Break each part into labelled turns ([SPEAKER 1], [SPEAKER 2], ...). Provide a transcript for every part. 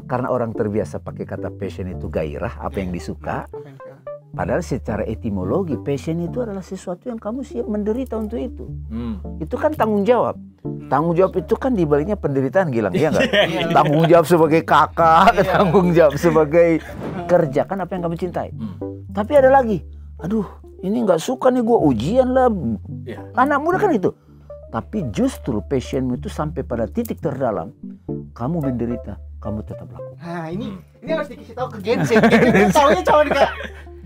[SPEAKER 1] Karena orang terbiasa pakai kata passion itu gairah, apa yang disuka. Padahal secara etimologi passion itu adalah sesuatu yang kamu siap menderita untuk itu. Itu kan tanggung jawab. Tanggung jawab itu kan dibaliknya penderitaan, Gilang, ya nggak? Tanggung jawab sebagai kakak, tanggung jawab sebagai kerja kan apa yang kamu cintai. Tapi ada lagi, aduh ini nggak suka nih gue, ujian lah. Anak muda kan itu. Tapi justru passionmu itu sampai pada titik terdalam, kamu menderita, kamu tetap lakukan.
[SPEAKER 2] Nah ini harus dikasih tahu ke Gen Z. Gen Z taunya cuma kayak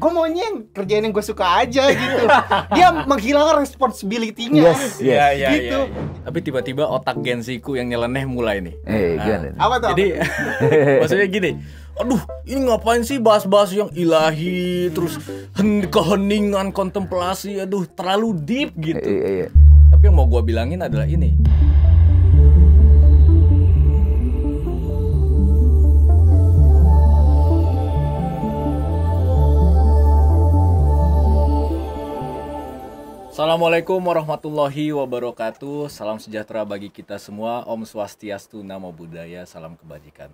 [SPEAKER 2] gue maunya yang kerjaan yang gue suka aja gitu. Dia menghilangkan responsibility-nya.
[SPEAKER 3] Iya. Tapi tiba-tiba otak Gen Z-ku yang nyeleneh mulai nih.
[SPEAKER 1] Gimana?
[SPEAKER 2] Apa tuh?
[SPEAKER 3] Jadi maksudnya gini, aduh ini ngapain sih bahas-bahas yang ilahi, terus keheningan, kontemplasi, aduh terlalu deep gitu. Tapi yang mau gue bilangin adalah ini. Assalamualaikum warahmatullahi wabarakatuh. Salam sejahtera bagi kita semua. Om Swastiastu, Namo Buddhaya, salam kebajikan.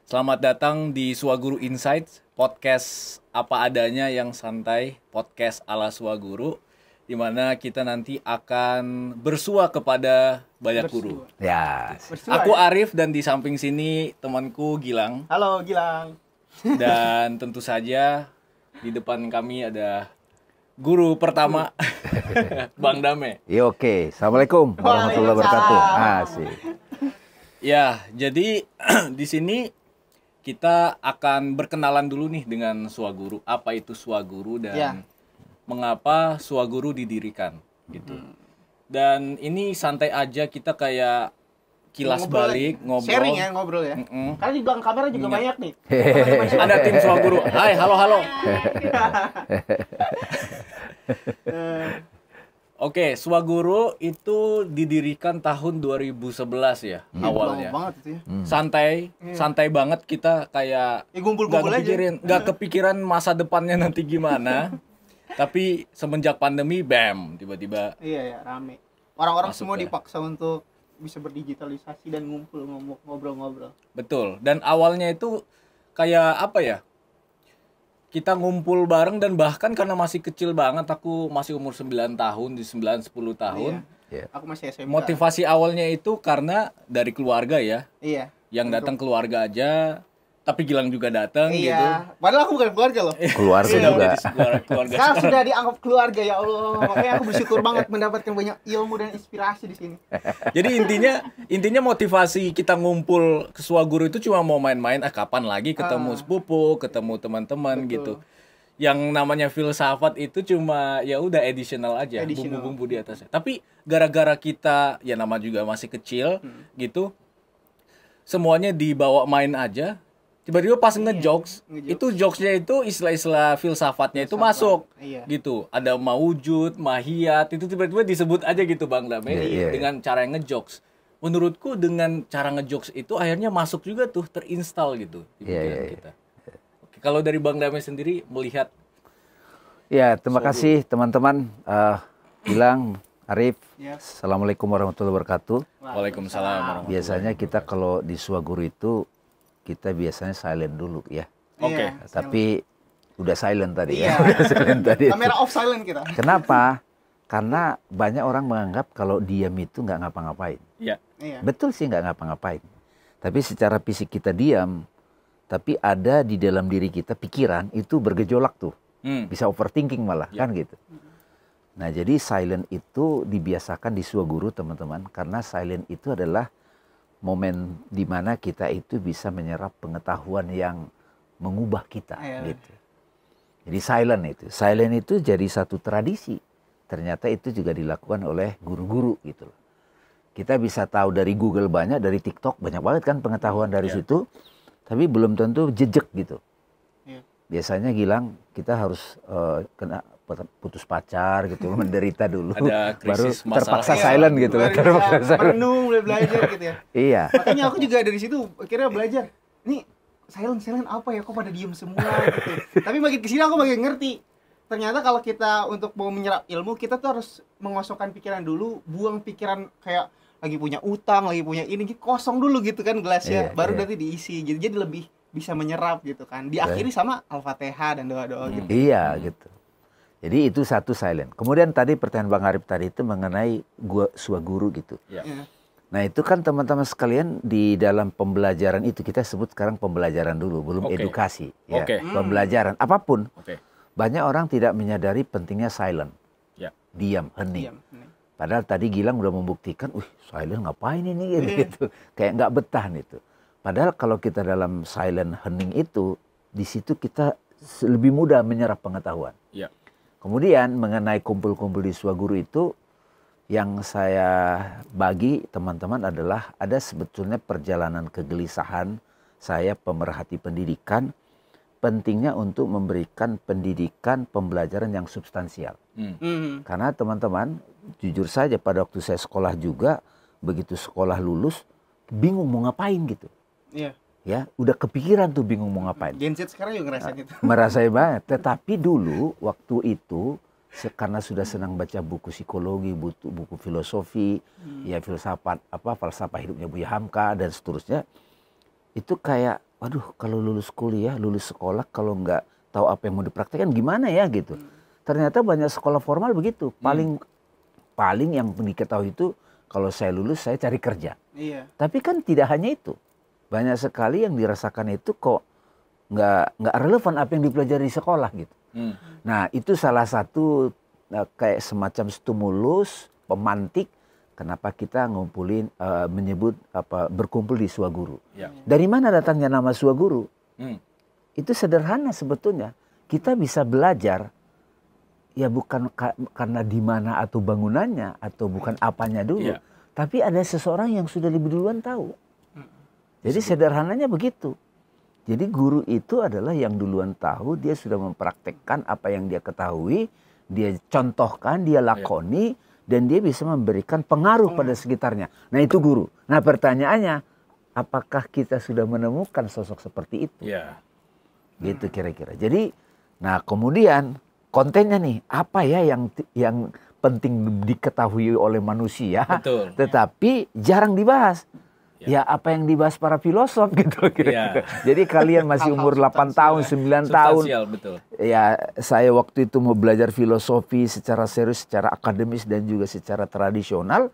[SPEAKER 3] Selamat datang di Swaguru Insights, podcast apa adanya yang santai, podcast ala Swaguru, di mana kita nanti akan bersua kepada banyak guru.
[SPEAKER 1] Ya.
[SPEAKER 3] Aku Arif dan di samping sini temanku Gilang.
[SPEAKER 2] Halo Gilang.
[SPEAKER 3] Dan tentu saja di depan kami ada guru pertama, Bang Dame.
[SPEAKER 1] Ya oke. Assalamualaikum warahmatullahi wabarakatuh. Asik.
[SPEAKER 3] Ya, jadi di sini kita akan berkenalan dulu nih dengan Swaguru. Apa itu Swaguru dan mengapa Swaguru didirikan gitu. Dan ini santai aja, kita kayak kilas balik, ngobrol.
[SPEAKER 2] Sharing ya, ngobrol ya. Karena di belakang kamera juga banyak nih.
[SPEAKER 3] Ada tim Swaguru. Hai, halo. Oke, Swaguru itu didirikan tahun 2011 ya, awalnya.
[SPEAKER 2] Banget itu ya.
[SPEAKER 3] Santai banget, kita kayak
[SPEAKER 2] ngumpul-ngumpul aja.
[SPEAKER 3] Nggak kepikiran masa depannya nanti gimana. Tapi semenjak pandemi, bam, tiba-tiba.
[SPEAKER 2] Iya, rame. Orang-orang semua
[SPEAKER 3] ya.
[SPEAKER 2] dipaksa untuk bisa berdigitalisasi dan ngumpul ngobrol-ngobrol.
[SPEAKER 3] Betul. Dan awalnya itu kayak apa ya? Kita ngumpul bareng dan bahkan karena masih kecil banget, aku masih umur 9 tahun, di 9-10 tahun.
[SPEAKER 2] Iya. Aku masih SMK.
[SPEAKER 3] Motivasi awalnya itu karena dari keluarga ya.
[SPEAKER 2] Iya.
[SPEAKER 3] Yang datang keluarga aja, tapi Gilang juga datang gitu.
[SPEAKER 2] Iya. Padahal aku bukan keluarga loh.
[SPEAKER 1] Keluarga juga.
[SPEAKER 3] Keluarga
[SPEAKER 2] Sekarang sudah dianggap keluarga, ya Allah. Makanya aku bersyukur banget mendapatkan banyak ilmu dan inspirasi di sini.
[SPEAKER 3] Jadi intinya motivasi kita ngumpul ke Swaguru itu cuma mau main-main, kapan lagi ketemu sepupu, ketemu teman-teman gitu. Yang namanya filsafat itu cuma ya udah additional aja, bumbu-bumbu di atasnya. Tapi gara-gara kita ya nama juga masih kecil gitu, semuanya dibawa main aja. Tiba-tiba pas ngejokes, itu jokesnya itu istilah-istilah filsafatnya itu masuk gitu. Ada mawujud, mahiyat, itu tiba-tiba disebut aja gitu Bang Dame dengan cara yang ngejokes. Menurutku dengan cara ngejokes itu akhirnya masuk juga tuh, terinstall gitu di pikiran kita. Oke, kalau dari Bang Dame sendiri melihat.
[SPEAKER 1] Ya, terima kasih teman-teman. Gilang, Arif. Assalamualaikum warahmatullahi wabarakatuh.
[SPEAKER 3] Waalaikumsalam warahmatullahi.
[SPEAKER 1] Biasanya kita kalau di Swaguru itu kita biasanya silent dulu ya.
[SPEAKER 3] Oke.
[SPEAKER 1] Tapi udah silent tadi
[SPEAKER 2] ya.
[SPEAKER 1] Udah silent tadi.
[SPEAKER 2] Kamera off silent kita.
[SPEAKER 1] Kenapa? Karena banyak orang menganggap kalau diam itu nggak ngapa-ngapain.
[SPEAKER 3] Iya.
[SPEAKER 1] Betul sih nggak ngapa-ngapain. Tapi secara fisik kita diam, tapi ada di dalam diri kita pikiran itu bergejolak tuh. Bisa overthinking malah kan gitu. Nah jadi silent itu dibiasakan di Swaguru teman-teman. Karena silent itu adalah momen di mana kita itu bisa menyerap pengetahuan yang mengubah kita gitu. Jadi silent itu jadi satu tradisi. Ternyata itu juga dilakukan oleh guru-guru gitu. Kita bisa tahu dari Google banyak, dari TikTok banyak banget kan pengetahuan dari situ. Tapi belum tentu jejak gitu. Biasanya Gilang kita harus kena putus pacar gitu, menderita dulu, baru terpaksa silent gitu,
[SPEAKER 2] merenung, belajar gitu ya.
[SPEAKER 1] Iya.
[SPEAKER 2] Makanya aku juga dari situ akhirnya belajar. Nih silent apa ya, kok pada diem semua gitu. Tapi makin kesini aku makin ngerti. Ternyata kalau kita untuk mau menyerap ilmu, kita tuh harus mengosongkan pikiran dulu, buang pikiran kayak lagi punya utang, lagi punya ini, kosong dulu gitu kan gelasnya,
[SPEAKER 1] Iya,
[SPEAKER 2] baru
[SPEAKER 1] iya.
[SPEAKER 2] nanti diisi gitu. Jadi lebih bisa menyerap gitu kan. Diakhiri sama Al-Fatihah dan doa-doa gitu.
[SPEAKER 1] Iya gitu. Jadi itu satu silent. Kemudian tadi pertanyaan Bang Arif tadi itu mengenai swaguru gitu.
[SPEAKER 3] Ya.
[SPEAKER 2] Iya.
[SPEAKER 1] Nah itu kan teman-teman sekalian di dalam pembelajaran itu kita sebut sekarang pembelajaran dulu, belum
[SPEAKER 3] Oke.
[SPEAKER 1] edukasi. Ya.
[SPEAKER 3] Oke.
[SPEAKER 1] Pembelajaran apapun.
[SPEAKER 3] Oke.
[SPEAKER 1] Banyak orang tidak menyadari pentingnya silent.
[SPEAKER 3] Ya.
[SPEAKER 1] Diam, hening.
[SPEAKER 2] Diam.
[SPEAKER 1] Padahal tadi Gilang udah membuktikan, silent ngapain ini gitu. Kayak nggak betah itu. Padahal kalau kita dalam silent hening itu, di situ kita lebih mudah menyerap pengetahuan.
[SPEAKER 3] Ya.
[SPEAKER 1] Kemudian mengenai kumpul-kumpul di swaguru itu, yang saya bagi teman-teman adalah ada sebetulnya perjalanan kegelisahan saya pemerhati pendidikan, pentingnya untuk memberikan pendidikan pembelajaran yang substansial. Karena teman-teman, jujur saja pada waktu saya sekolah juga, begitu sekolah lulus, bingung mau ngapain gitu.
[SPEAKER 2] Iya.
[SPEAKER 1] Ya, udah kepikiran tuh bingung mau ngapain.
[SPEAKER 2] Gen Z sekarang juga ngerasain gitu.
[SPEAKER 1] Merasain banget. Tetapi dulu waktu itu karena sudah senang baca buku psikologi, buku filosofi, ya falsafah hidupnya Buya Hamka dan seterusnya, itu kayak, waduh kalau lulus kuliah, lulus sekolah kalau nggak tahu apa yang mau dipraktekkan gimana ya gitu. Ternyata banyak sekolah formal begitu. Paling yang diketahui itu kalau saya lulus saya cari kerja.
[SPEAKER 2] Iya.
[SPEAKER 1] Tapi kan tidak hanya itu. Banyak sekali yang dirasakan itu kok nggak relevan apa yang dipelajari di sekolah gitu. Nah itu salah satu kayak semacam stimulus pemantik kenapa kita menyebut berkumpul di swaguru.
[SPEAKER 3] Ya.
[SPEAKER 1] Dari mana datangnya nama swaguru? Itu sederhana sebetulnya. Kita bisa belajar ya bukan karena di mana atau bangunannya atau bukan apanya dulu, tapi ada seseorang yang sudah lebih duluan tahu. Jadi sederhananya begitu. Jadi guru itu adalah yang duluan tahu, dia sudah mempraktekkan apa yang dia ketahui, dia contohkan, dia lakoni, dan dia bisa memberikan pengaruh pada sekitarnya. Nah itu guru. Nah pertanyaannya, apakah kita sudah menemukan sosok seperti itu?
[SPEAKER 3] Ya.
[SPEAKER 1] Gitu kira-kira. Jadi, nah kemudian kontennya nih, apa ya yang penting diketahui oleh manusia,
[SPEAKER 3] Betul.
[SPEAKER 1] tetapi jarang dibahas. Ya apa yang dibahas para filosof gitu kira-kira. Jadi kalian masih umur 8 tahun, 9 tahun.
[SPEAKER 3] Betul.
[SPEAKER 1] Ya saya waktu itu mau belajar filosofi secara serius, secara akademis dan juga secara tradisional.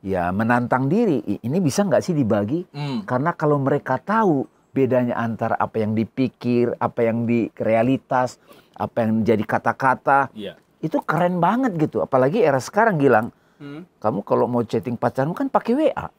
[SPEAKER 1] Ya menantang diri, ini bisa nggak sih dibagi? Karena kalau mereka tahu bedanya antara apa yang dipikir, apa yang di realitas, apa yang jadi kata-kata. Itu keren banget gitu. Apalagi era sekarang Gilang. Kamu kalau mau chatting pacarmu kan pakai WA.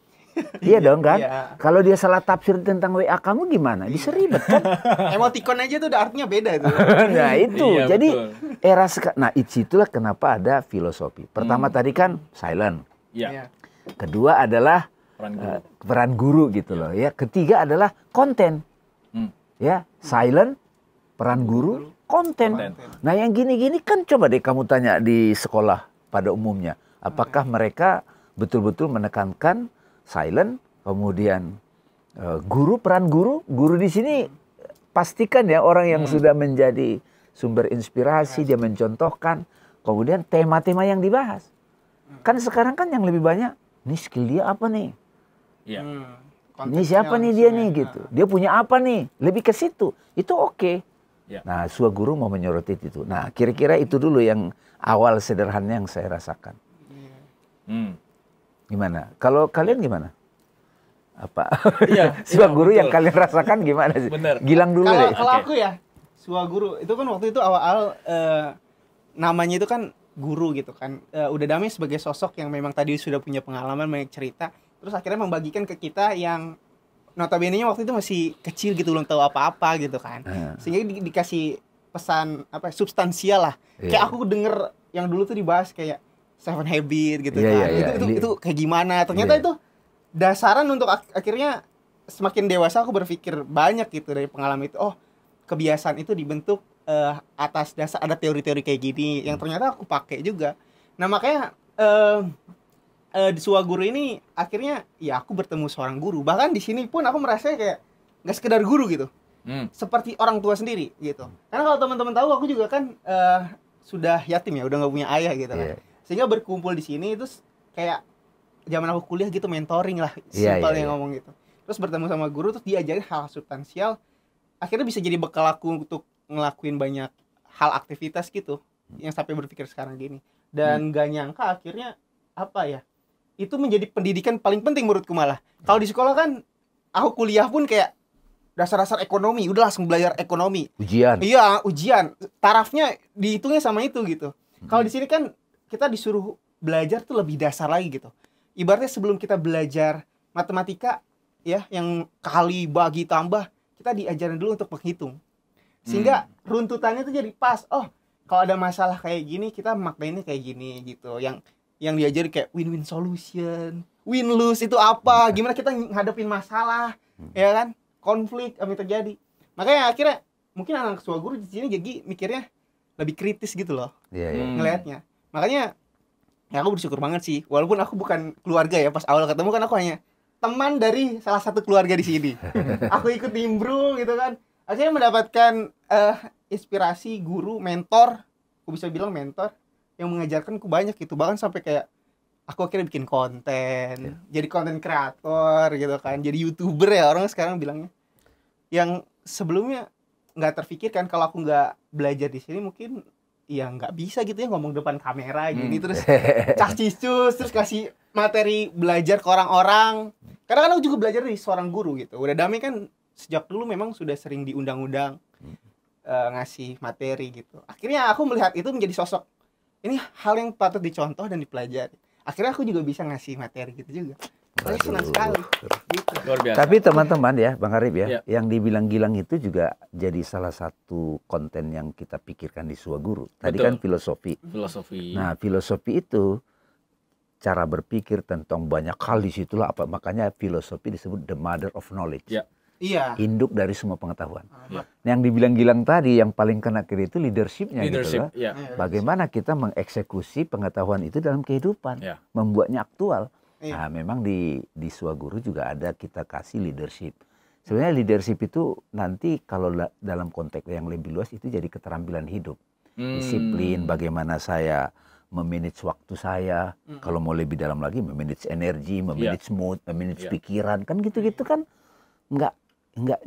[SPEAKER 1] Iya dong kan?
[SPEAKER 2] Iya.
[SPEAKER 1] Kalau dia salah tafsir tentang WA kamu gimana? Bisa ribet kan?
[SPEAKER 2] Emoticon aja tuh udah artinya beda itu.
[SPEAKER 1] Nah itu,
[SPEAKER 3] Iya,
[SPEAKER 1] jadi
[SPEAKER 3] betul.
[SPEAKER 1] era sekarang. Nah itulah kenapa ada filosofi. Pertama tadi kan silent.
[SPEAKER 3] Ya.
[SPEAKER 1] Kedua adalah peran guru gitu loh. Ya. Ketiga adalah konten. Ya, silent, peran guru, konten. Nah yang gini-gini kan coba deh kamu tanya di sekolah pada umumnya. Apakah mereka betul-betul menekankan silent, kemudian peran guru di sini pastikan ya orang yang sudah menjadi sumber inspirasi, dia mencontohkan, kemudian tema-tema yang dibahas. Kan sekarang kan yang lebih banyak, nih skill dia apa nih?
[SPEAKER 3] Iya.
[SPEAKER 1] Ini siapa nih dia nih gitu? Dia punya apa nih? Lebih ke situ, itu oke.
[SPEAKER 3] Ya.
[SPEAKER 1] Nah, swaguru mau menyoroti itu. Nah, kira-kira itu dulu yang awal sederhana yang saya rasakan. Gimana? Kalau kalian gimana? Apa?
[SPEAKER 3] Iya,
[SPEAKER 1] swaguru
[SPEAKER 3] betul.
[SPEAKER 1] yang kalian rasakan gimana sih?
[SPEAKER 3] Bener.
[SPEAKER 1] Gilang dulu deh.
[SPEAKER 2] Kalau aku ya, swaguru itu kan waktu itu awal namanya itu kan guru gitu kan. Udah damai sebagai sosok yang memang tadi sudah punya pengalaman banyak cerita. Terus akhirnya membagikan ke kita yang notabene-nya waktu itu masih kecil gitu, belum tahu apa-apa gitu kan. Sehingga dikasih pesan apa substansial lah. Kayak aku denger yang dulu tuh dibahas kayak Seven Habits gitu kan. Itu kayak gimana? Ternyata itu dasaran untuk akhirnya semakin dewasa aku berpikir banyak gitu dari pengalaman itu. Oh, kebiasaan itu dibentuk atas dasar ada teori-teori kayak gini yang ternyata aku pakai juga. Nah, makanya di swaguru ini akhirnya ya aku bertemu seorang guru. Bahkan di sini pun aku merasa kayak nggak sekedar guru gitu. Seperti orang tua sendiri gitu. Karena kalau teman-teman tahu aku juga kan sudah yatim ya, udah nggak punya ayah gitu kan. Sehingga berkumpul di sini itu kayak zaman aku kuliah gitu, mentoring lah,
[SPEAKER 1] Iya,
[SPEAKER 2] simpelnya
[SPEAKER 1] iya.
[SPEAKER 2] ngomong gitu. Terus bertemu sama guru, terus diajarin hal substansial, akhirnya bisa jadi bekal aku untuk ngelakuin banyak hal aktivitas gitu, yang sampai berpikir sekarang gini. Dan gak nyangka akhirnya apa ya, itu menjadi pendidikan paling penting menurutku malah. Kalau di sekolah kan, aku kuliah pun kayak dasar-dasar ekonomi, udah langsung belajar ekonomi.
[SPEAKER 1] Ujian.
[SPEAKER 2] Iya, ujian. Tarafnya dihitungnya sama itu gitu. Kalau di sini kan kita disuruh belajar tuh lebih dasar lagi gitu. Ibaratnya sebelum kita belajar matematika ya, yang kali, bagi, tambah, kita diajarin dulu untuk menghitung. Sehingga runtutannya tuh jadi pas. Oh, kalau ada masalah kayak gini, kita maknainnya kayak gini gitu. Yang diajarin kayak win-win solution, win-lose itu apa? Gimana kita ngadepin masalah, ya kan? Konflik apa yang terjadi. Makanya akhirnya mungkin anak Swaguru di sini jadi mikirnya lebih kritis gitu loh,
[SPEAKER 1] Iya, iya.
[SPEAKER 2] ngelihatnya. Makanya ya aku bersyukur banget sih, walaupun aku bukan keluarga ya, pas awal ketemu kan aku hanya teman dari salah satu keluarga di sini. Aku ikut nimbrung gitu kan, akhirnya mendapatkan inspirasi guru, mentor, aku bisa bilang mentor yang mengajarkanku banyak gitu. Bahkan sampai kayak aku akhirnya bikin konten, jadi konten kreator gitu kan, jadi YouTuber ya orang sekarang bilangnya. Yang sebelumnya nggak terfikirkan, kalau aku nggak belajar di sini mungkin ya nggak bisa gitu ya ngomong depan kamera gini terus cacicus terus kasih materi belajar ke orang-orang. Karena kan aku juga belajar dari seorang guru gitu. Udah Dami kan sejak dulu memang sudah sering diundang-undang ngasih materi gitu. Akhirnya aku melihat itu menjadi sosok, ini hal yang patut dicontoh dan dipelajari. Akhirnya aku juga bisa ngasih materi gitu juga. Saya senang sekali. Gitu.
[SPEAKER 3] Luar biasa.
[SPEAKER 1] Tapi teman-teman ya, Bang Arif ya,
[SPEAKER 3] Iya.
[SPEAKER 1] yang dibilang Gilang itu juga jadi salah satu konten yang kita pikirkan di Swaguru. Tadi
[SPEAKER 3] Betul.
[SPEAKER 1] kan filosofi.
[SPEAKER 3] Filosofi.
[SPEAKER 1] Nah, filosofi itu cara berpikir tentang banyak hal di situlah apa, makanya filosofi disebut the mother of knowledge.
[SPEAKER 3] Ya.
[SPEAKER 2] Iya.
[SPEAKER 1] Induk dari semua pengetahuan.
[SPEAKER 3] Ya.
[SPEAKER 1] Yang dibilang Gilang tadi yang paling kena kiri itu leadershipnya gitu
[SPEAKER 3] Leadership.
[SPEAKER 1] loh.
[SPEAKER 3] Ya.
[SPEAKER 1] Bagaimana kita mengeksekusi pengetahuan itu dalam kehidupan,
[SPEAKER 3] Ya.
[SPEAKER 1] membuatnya aktual.
[SPEAKER 2] Iya.
[SPEAKER 1] Nah, memang di Swaguru juga ada kita kasih leadership. Sebenarnya leadership itu nanti kalau dalam konteks yang lebih luas itu jadi keterampilan hidup. Disiplin, bagaimana saya memanage waktu saya, kalau mau lebih dalam lagi memanage energi, memanage mood, memanage pikiran, kan gitu-gitu kan nggak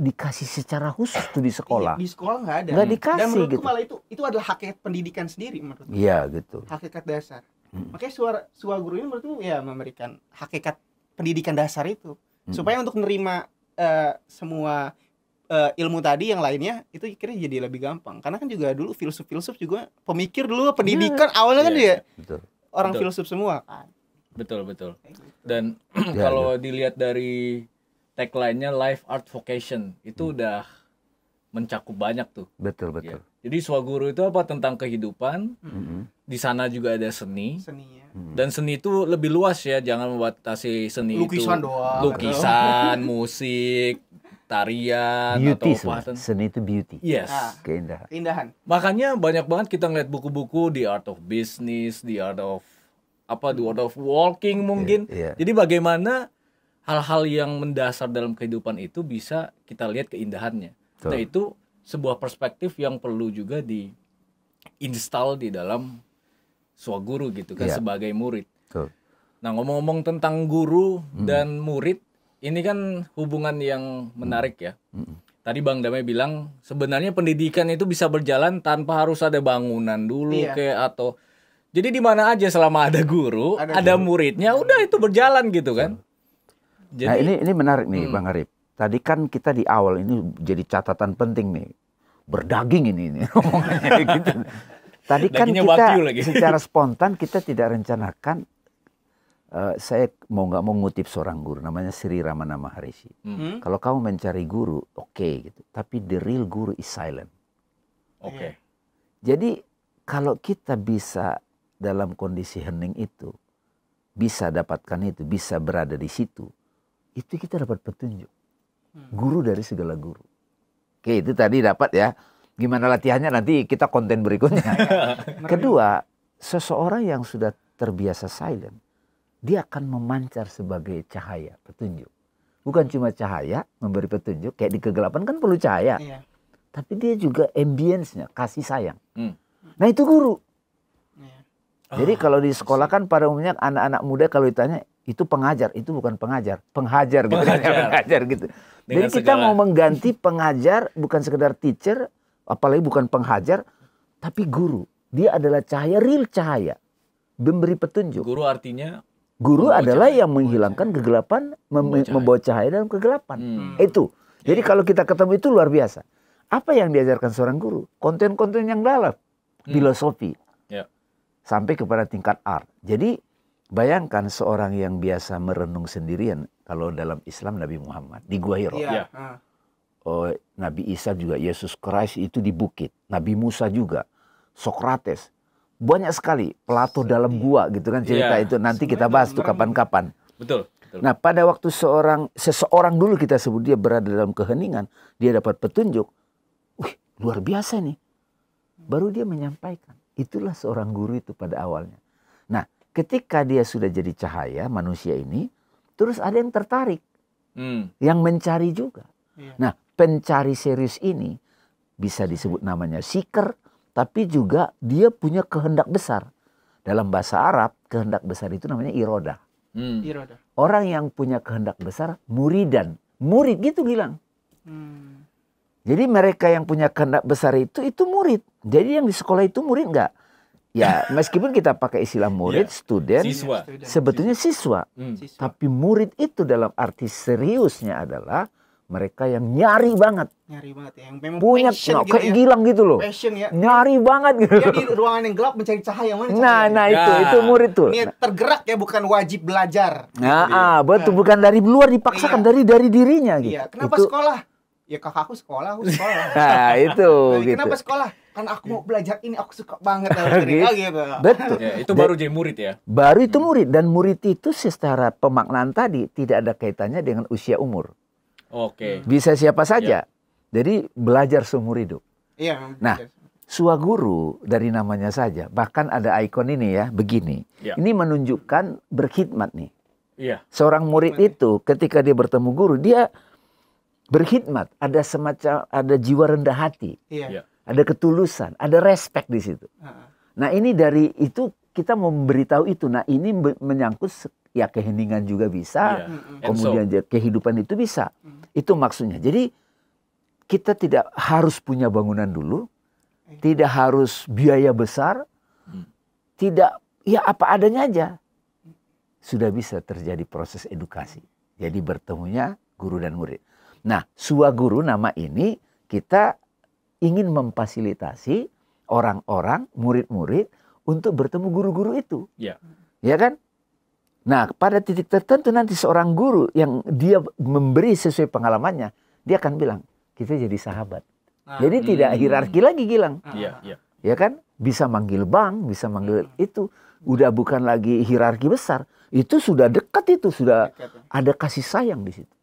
[SPEAKER 1] dikasih secara khusus tuh di sekolah.
[SPEAKER 2] Di sekolah nggak ada.
[SPEAKER 1] Nggak dikasih
[SPEAKER 2] Dan menurutku
[SPEAKER 1] gitu.
[SPEAKER 2] malah itu adalah hakikat pendidikan sendiri menurutku.
[SPEAKER 1] Iya gitu.
[SPEAKER 2] Hakikat dasar. Makanya Swaguru ini menurutku ya memberikan hakikat pendidikan dasar itu. Supaya untuk menerima semua ilmu tadi yang lainnya itu kira jadi lebih gampang. Karena kan juga dulu filsuf-filsuf juga pemikir dulu pendidikan awalnya kan dia
[SPEAKER 1] Betul.
[SPEAKER 2] orang
[SPEAKER 3] Betul.
[SPEAKER 2] filsuf semua kan.
[SPEAKER 3] Betul, betul.
[SPEAKER 2] Kayak gitu.
[SPEAKER 3] Dan kalau dilihat dari tagline-nya Life Art Vocation itu udah mencakup banyak tuh.
[SPEAKER 1] Betul,
[SPEAKER 3] Ya.
[SPEAKER 1] betul.
[SPEAKER 3] Jadi Swaguru itu apa, tentang kehidupan. Di sana juga ada seni.
[SPEAKER 2] Seninya.
[SPEAKER 3] Dan seni itu lebih luas ya, jangan membatasi seni
[SPEAKER 2] Lukisan
[SPEAKER 3] itu.
[SPEAKER 2] doang.
[SPEAKER 3] Lukisan, musik, tarian
[SPEAKER 1] Beauty
[SPEAKER 3] atau apa.
[SPEAKER 1] sebenarnya. Seni itu beauty.
[SPEAKER 3] Yes.
[SPEAKER 2] Ah.
[SPEAKER 1] Keindahan.
[SPEAKER 2] Keindahan.
[SPEAKER 3] Makanya banyak banget kita ngeliat buku-buku The Art of Business, The Art of The Art of Walking mungkin.
[SPEAKER 1] Iya.
[SPEAKER 3] Jadi bagaimana hal-hal yang mendasar dalam kehidupan itu bisa kita lihat keindahannya.
[SPEAKER 1] Betul.
[SPEAKER 3] Nah, itu sebuah perspektif yang perlu juga di-install di dalam Swaguru gitu kan,
[SPEAKER 1] Iya.
[SPEAKER 3] sebagai murid.
[SPEAKER 1] Betul.
[SPEAKER 3] Nah, ngomong-ngomong tentang guru dan murid, ini kan hubungan yang menarik ya. Tadi Bang Damai bilang sebenarnya pendidikan itu bisa berjalan tanpa harus ada bangunan dulu
[SPEAKER 2] Iya.
[SPEAKER 3] kayak atau jadi di mana aja selama ada guru, ada muridnya, udah itu berjalan gitu kan.
[SPEAKER 1] Nah,
[SPEAKER 3] Jadi
[SPEAKER 1] ini menarik nih Bang Arif. Tadi kan kita di awal ini jadi catatan penting nih. Berdaging ini omongannya gitu. Tadi kan
[SPEAKER 3] Dagingnya
[SPEAKER 1] kita
[SPEAKER 3] wagyu lagi.
[SPEAKER 1] secara spontan kita tidak rencanakan. Saya nggak mau ngutip seorang guru namanya Sri Ramana Maharishi. Kalau kamu mencari guru, oke gitu. Tapi the real guru is silent.
[SPEAKER 3] oke.
[SPEAKER 1] Jadi kalau kita bisa dalam kondisi hening itu, bisa dapatkan itu, bisa berada di situ, itu kita dapat petunjuk. Guru dari segala guru. Oke, itu tadi dapat ya. Gimana latihannya nanti kita konten berikutnya. Kedua, seseorang yang sudah terbiasa silent, dia akan memancar sebagai cahaya, petunjuk. Bukan cuma cahaya, memberi petunjuk. Kayak di kegelapan kan perlu cahaya.
[SPEAKER 2] Iya.
[SPEAKER 1] Tapi dia juga ambience-nya, kasih sayang. Nah itu guru.
[SPEAKER 2] Iya.
[SPEAKER 1] Jadi kalau di sekolah kan pada umumnya anak-anak muda kalau ditanya, itu pengajar, itu bukan pengajar, penghajar gitu kan, penghajar gitu. Jadi
[SPEAKER 3] Dengan
[SPEAKER 1] kita
[SPEAKER 3] segala-
[SPEAKER 1] mau mengganti pengajar, bukan sekedar teacher, apalagi bukan penghajar, tapi guru. Dia adalah cahaya, real cahaya, memberi petunjuk.
[SPEAKER 3] Guru artinya
[SPEAKER 1] Guru
[SPEAKER 3] membawa
[SPEAKER 1] adalah
[SPEAKER 3] cahaya.
[SPEAKER 1] yang menghilangkan kegelapan, membawa cahaya dalam kegelapan. Itu. Jadi kalau kita ketemu itu luar biasa. Apa yang diajarkan seorang guru? Konten-konten yang dalam, filosofi,
[SPEAKER 3] Ya.
[SPEAKER 1] sampai kepada tingkat art. Jadi bayangkan seorang yang biasa merenung sendirian, kalau dalam Islam Nabi Muhammad di Gua Hiro.
[SPEAKER 2] Iya.
[SPEAKER 1] Oh, Nabi Isa juga, Yesus Kristus itu di bukit. Nabi Musa juga, Sokrates. Banyak sekali Plato dalam gua gitu kan cerita
[SPEAKER 3] Iya.
[SPEAKER 1] itu. Nanti kita bahas tuh kapan-kapan.
[SPEAKER 3] Betul. Betul.
[SPEAKER 1] Nah, pada waktu seseorang dulu kita sebut dia berada dalam keheningan, dia dapat petunjuk. Wih, luar biasa nih. Baru dia menyampaikan. Itulah seorang guru itu pada awalnya. Nah, ketika dia sudah jadi cahaya manusia ini, terus ada yang tertarik, yang mencari juga.
[SPEAKER 2] Iya.
[SPEAKER 1] Nah, pencari serius ini bisa disebut namanya seeker, tapi juga dia punya kehendak besar. Dalam bahasa Arab, kehendak besar itu namanya iroda.
[SPEAKER 2] Iroda.
[SPEAKER 1] Orang yang punya kehendak besar, muridan. Murid gitu bilang. Jadi mereka yang punya kehendak besar itu murid. Jadi yang di sekolah itu murid enggak? Ya, meskipun kita pakai istilah murid,
[SPEAKER 3] Iya.
[SPEAKER 1] student,
[SPEAKER 3] Siswa.
[SPEAKER 1] sebetulnya siswa.
[SPEAKER 2] Siswa.
[SPEAKER 1] Tapi murid itu dalam arti seriusnya adalah mereka yang nyari banget.
[SPEAKER 2] Nyari banget ya. Yang memang
[SPEAKER 1] Punya
[SPEAKER 2] passion gitu
[SPEAKER 1] kayak
[SPEAKER 2] ya.
[SPEAKER 1] Gilang gitu loh.
[SPEAKER 2] Passion ya.
[SPEAKER 1] Nyari banget gitu.
[SPEAKER 2] Dia di ruangan yang gelap mencari cahaya. Mana cahaya?
[SPEAKER 1] Nah
[SPEAKER 3] Ya.
[SPEAKER 1] itu murid tuh.
[SPEAKER 2] Niat tergerak ya, bukan wajib belajar.
[SPEAKER 1] Nah, betul, bukan dari luar dipaksakan,
[SPEAKER 2] Iya.
[SPEAKER 1] dari dirinya gitu.
[SPEAKER 2] Iya. Kenapa
[SPEAKER 1] Itu-
[SPEAKER 2] sekolah? Ya kakakku sekolah, aku sekolah.
[SPEAKER 1] Nah, itu
[SPEAKER 2] Nah,
[SPEAKER 1] gitu.
[SPEAKER 2] Kenapa sekolah? Karena aku mau belajar ini, aku suka banget.
[SPEAKER 1] Gitu.
[SPEAKER 2] gitu.
[SPEAKER 1] Betul.
[SPEAKER 3] Ya, itu baru jadi murid ya.
[SPEAKER 1] Baru itu murid, dan murid itu secara pemaknaan tadi tidak ada kaitannya dengan usia umur.
[SPEAKER 3] Oke.
[SPEAKER 1] Bisa siapa saja. Jadi belajar seumur hidup.
[SPEAKER 2] Iya.
[SPEAKER 1] Nah, Swaguru dari namanya saja, bahkan ada ikon ini ya, begini.
[SPEAKER 3] Ya.
[SPEAKER 1] Ini menunjukkan berkhidmat nih.
[SPEAKER 3] Iya.
[SPEAKER 1] Seorang murid itu ketika dia bertemu guru, dia berkhidmat, ada semacam, ada jiwa rendah hati,
[SPEAKER 2] Iya.
[SPEAKER 3] Iya.
[SPEAKER 1] ada ketulusan, ada respect di situ. Nah, ini dari itu kita mau memberitahu itu. Nah, ini menyangkut ya keheningan juga bisa,
[SPEAKER 3] Iya.
[SPEAKER 1] kemudian kehidupan itu bisa. Itu maksudnya. Jadi kita tidak harus punya bangunan dulu, tidak harus biaya besar, tidak, ya apa adanya aja. Sudah bisa terjadi proses edukasi. Jadi bertemunya guru dan murid. Nah, Swaguru nama ini kita ingin memfasilitasi orang-orang, murid-murid untuk bertemu guru-guru itu.
[SPEAKER 3] Iya.
[SPEAKER 1] Ya kan? Nah, pada titik tertentu nanti seorang guru yang dia memberi sesuai pengalamannya, dia akan bilang, kita jadi sahabat. Jadi tidak hierarki lagi, Gilang.
[SPEAKER 3] Iya, iya.
[SPEAKER 1] Ya kan? Bisa manggil bang, bisa manggil itu. Udah bukan lagi hierarki besar. Itu sudah dekat, itu sudah ada kasih sayang di situ.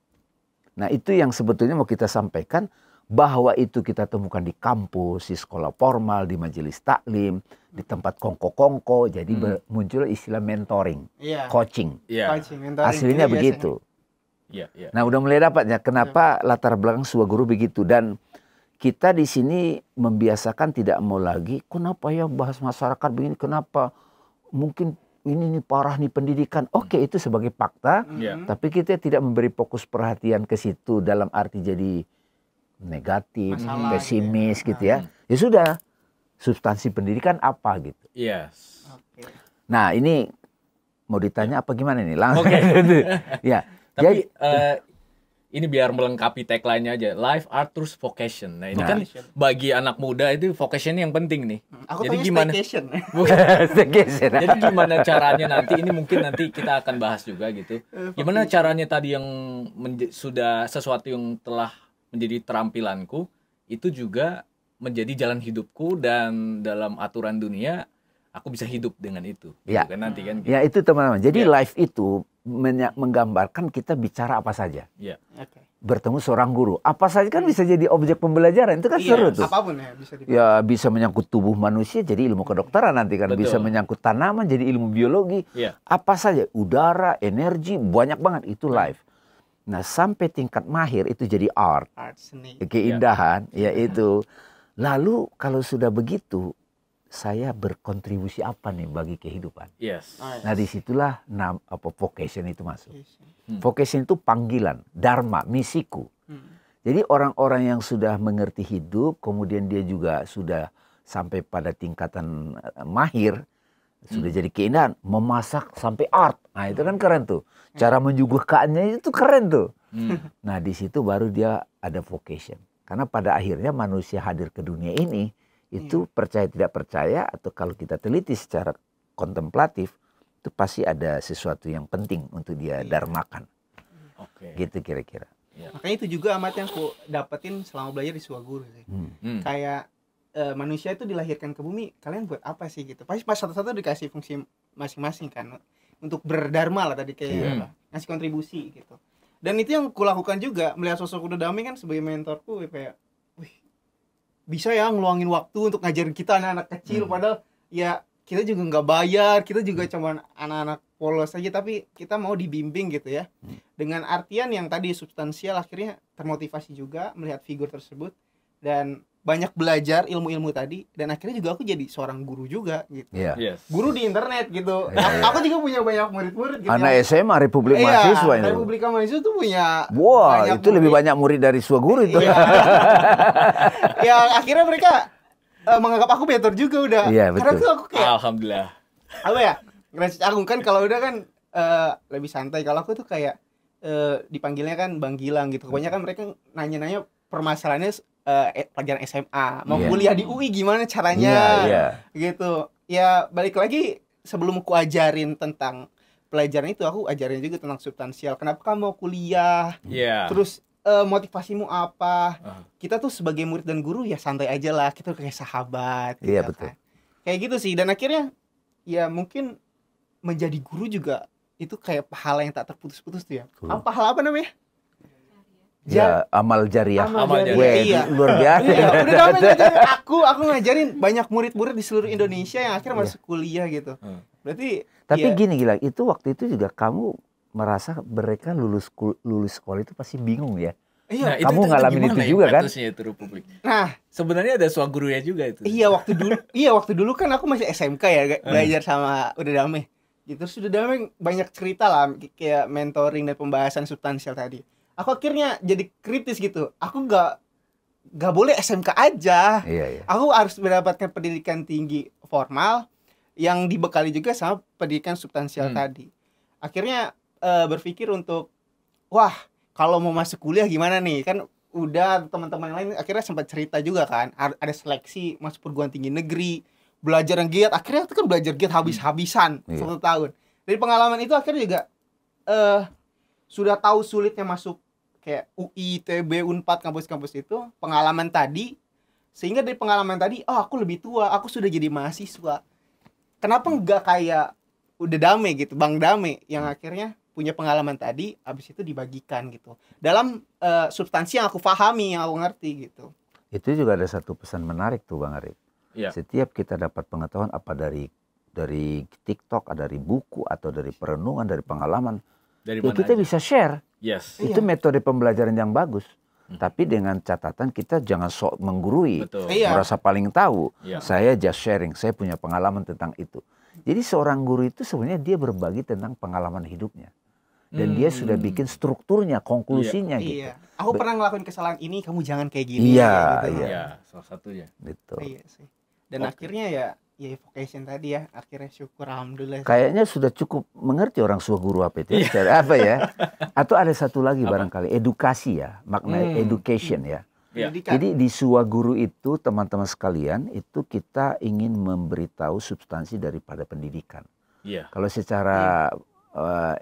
[SPEAKER 1] Nah, itu yang sebetulnya mau kita sampaikan, bahwa itu kita temukan di kampus, di sekolah formal, di majelis taklim, di tempat kongko-kongko. Jadi muncul istilah mentoring,
[SPEAKER 2] Iya.
[SPEAKER 1] coaching.
[SPEAKER 3] Iya.
[SPEAKER 2] Coaching, mentoring
[SPEAKER 1] Aslinya
[SPEAKER 2] gitu
[SPEAKER 1] begitu.
[SPEAKER 3] Iya, iya.
[SPEAKER 1] Nah, udah mulai dapatnya kenapa latar belakang Swaguru begitu. Dan kita di sini membiasakan tidak mau lagi, kenapa ya bahas masyarakat begini, kenapa mungkin ini nih parah nih pendidikan. Oke, itu sebagai fakta,
[SPEAKER 3] Iya.
[SPEAKER 1] tapi kita tidak memberi fokus perhatian ke situ dalam arti jadi negatif,
[SPEAKER 2] Masalah
[SPEAKER 1] pesimis
[SPEAKER 2] gitu
[SPEAKER 1] gitu ya. Ya sudah, substansi pendidikan apa gitu.
[SPEAKER 3] Yes.
[SPEAKER 2] Oke.
[SPEAKER 1] Nah, ini mau ditanya apa gimana nih? Langsung.
[SPEAKER 3] Oke.
[SPEAKER 1] Ya.
[SPEAKER 3] Tapi
[SPEAKER 1] Jadi
[SPEAKER 3] ini biar melengkapi tagline-nya aja, life art terus vocation. Nah, ini
[SPEAKER 1] Nah.
[SPEAKER 3] kan bagi anak muda itu vocation yang penting nih.
[SPEAKER 2] Aku
[SPEAKER 3] Jadi
[SPEAKER 2] tanya
[SPEAKER 3] gimana?
[SPEAKER 2] staycation.
[SPEAKER 1] Staycation.
[SPEAKER 3] Jadi gimana caranya nanti, ini mungkin nanti kita akan bahas juga gitu. Gimana caranya tadi yang sudah sesuatu yang telah menjadi terampilanku, itu juga menjadi jalan hidupku, dan dalam aturan dunia aku bisa hidup dengan itu.
[SPEAKER 1] Ya.
[SPEAKER 3] Gitu kan nanti kan.
[SPEAKER 1] Ya, itu teman-teman. Jadi
[SPEAKER 3] Ya.
[SPEAKER 1] live itu menggambarkan kita bicara apa saja.
[SPEAKER 3] Iya.
[SPEAKER 2] Oke.
[SPEAKER 1] Bertemu seorang guru, apa saja kan bisa jadi objek pembelajaran. Itu kan
[SPEAKER 3] Iya,
[SPEAKER 1] seru tuh.
[SPEAKER 2] Apapun ya bisa di.
[SPEAKER 1] Ya, bisa menyangkut tubuh manusia jadi ilmu kedokteran nanti kan.
[SPEAKER 3] Betul.
[SPEAKER 1] Bisa menyangkut tanaman jadi ilmu biologi.
[SPEAKER 3] Iya.
[SPEAKER 1] Apa saja, udara, energi, banyak banget itu live. Nah, sampai tingkat mahir itu jadi art,
[SPEAKER 2] Art seni.
[SPEAKER 1] keindahan, ya itu. Lalu kalau sudah begitu, saya berkontribusi apa nih bagi kehidupan.
[SPEAKER 3] Yes.
[SPEAKER 1] Nah disitulah vocation itu masuk. Vocation itu panggilan, dharma, misiku. Jadi orang-orang yang sudah mengerti hidup, kemudian dia juga sudah sampai pada tingkatan mahir, sudah jadi keindahan, memasak sampai art. Nah itu kan keren tuh. Cara menyuguhkannya itu keren tuh. Nah di situ baru dia ada vocation. Karena pada akhirnya manusia hadir ke dunia ini, itu percaya tidak percaya, atau kalau kita teliti secara kontemplatif, itu pasti ada sesuatu yang penting untuk dia dharmakan. Gitu kira-kira.
[SPEAKER 2] Makanya itu juga amat yang aku dapetin selama belajar di Suaguru sih. Kayak manusia itu dilahirkan ke bumi, kalian buat apa sih gitu. Pasti pas satu-satu dikasih fungsi masing-masing kan, untuk berdharma lah tadi kayak ngasih kontribusi gitu. Dan itu yang kulakukan juga, melihat sosok Uda Dame kan sebagai mentorku, kayak wih, bisa ya ngeluangin waktu untuk ngajarin kita anak-anak kecil, padahal ya kita juga nggak bayar, kita juga cuma anak-anak polos aja, tapi kita mau dibimbing gitu ya. Dengan artian yang tadi substansial, akhirnya termotivasi juga melihat figur tersebut dan banyak belajar ilmu-ilmu tadi, dan akhirnya juga aku jadi seorang guru juga gitu. Guru di internet gitu. Aku juga punya banyak murid-murid gitu.
[SPEAKER 1] Anak SMA Republik Mahasiswa itu.
[SPEAKER 2] Republik Mahasiswa tuh punya
[SPEAKER 1] itu lebih banyak murid dari Suaguru itu.
[SPEAKER 2] Ya akhirnya mereka menganggap aku mentor juga udah. Karena tuh aku kayak
[SPEAKER 3] alhamdulillah.
[SPEAKER 2] Apa ya? Ngerasa Agung kan kalau udah kan lebih santai. Kalau aku tuh kayak dipanggilnya kan Bang Gilang gitu. Kebanyakan mereka nanya-nanya permasalahannya pelajaran SMA, mau kuliah di UI gimana caranya, gitu. Ya balik lagi, sebelum aku ajarin tentang pelajaran itu, aku ajarin juga tentang substansial. Kenapa kamu mau kuliah? Terus motivasimu apa? Kita tuh sebagai murid dan guru ya santai aja lah, kita kayak sahabat. Gitu,
[SPEAKER 1] betul.
[SPEAKER 2] Kan. Kayak gitu sih. Dan akhirnya ya mungkin menjadi guru juga itu kayak pahala yang tak terputus-putus tuh ya. Pahala apa namanya?
[SPEAKER 1] Amal jariah.
[SPEAKER 2] Iya.
[SPEAKER 1] Luar biasa.
[SPEAKER 2] Udah Dame ngajarin aku ngajarin banyak murid-murid di seluruh Indonesia yang akhirnya masuk kuliah gitu. Berarti
[SPEAKER 1] tapi gini Gilang, itu waktu itu juga kamu merasa mereka lulus sekolah itu pasti bingung ya.
[SPEAKER 3] Nah,
[SPEAKER 1] kamu ngalamin itu juga kan?
[SPEAKER 3] Itu Republik.
[SPEAKER 2] Nah,
[SPEAKER 3] sebenarnya ada Suagurunya juga itu.
[SPEAKER 2] Waktu dulu kan aku masih SMK ya, belajar sama Uda Dame. Gitu, terus Uda Dame banyak cerita lah kayak mentoring dan pembahasan substansial tadi. Aku akhirnya jadi kritis gitu. Aku nggak boleh SMK aja. Aku harus mendapatkan pendidikan tinggi formal yang dibekali juga sama pendidikan substansial tadi. Akhirnya berpikir untuk kalau mau masuk kuliah gimana nih? Kan udah teman-teman lain akhirnya sempat cerita juga kan. Ada seleksi masuk perguruan tinggi negeri, belajar yang giat. Akhirnya itu kan belajar giat habis-habisan 1 tahun. Dari pengalaman itu akhirnya juga sudah tahu sulitnya masuk kayak UI, ITB, Unpad, kampus-kampus itu, pengalaman tadi, sehingga dari pengalaman tadi, aku lebih tua, aku sudah jadi mahasiswa. Kenapa enggak kayak Uda Dame gitu, Bang Dame, yang akhirnya punya pengalaman tadi, habis itu dibagikan gitu. Dalam substansi yang aku pahami, yang aku ngerti gitu.
[SPEAKER 1] Itu juga ada satu pesan menarik tuh Bang Arif. Setiap kita dapat pengetahuan apa dari TikTok, dari buku, atau dari perenungan, dari pengalaman, kita bisa share. Itu metode pembelajaran yang bagus. Tapi dengan catatan kita jangan sok menggurui, merasa paling tahu. Saya just sharing, saya punya pengalaman tentang itu. Jadi seorang guru itu sebenarnya dia berbagi tentang pengalaman hidupnya. Dan dia sudah bikin strukturnya, konklusinya gitu.
[SPEAKER 2] Aku pernah ngelakuin kesalahan ini, kamu jangan kayak gini.
[SPEAKER 3] Salah satunya.
[SPEAKER 2] Iya sih. Dan akhirnya ya vocation tadi ya, akhirnya syukur alhamdulillah.
[SPEAKER 1] Kayaknya sudah cukup mengerti orang Suaguru apa itu. Apa ya? Atau ada satu lagi barangkali, edukasi ya, makna education ya. Jadi di Suaguru itu teman-teman sekalian, itu kita ingin memberitahu substansi daripada pendidikan. Kalau secara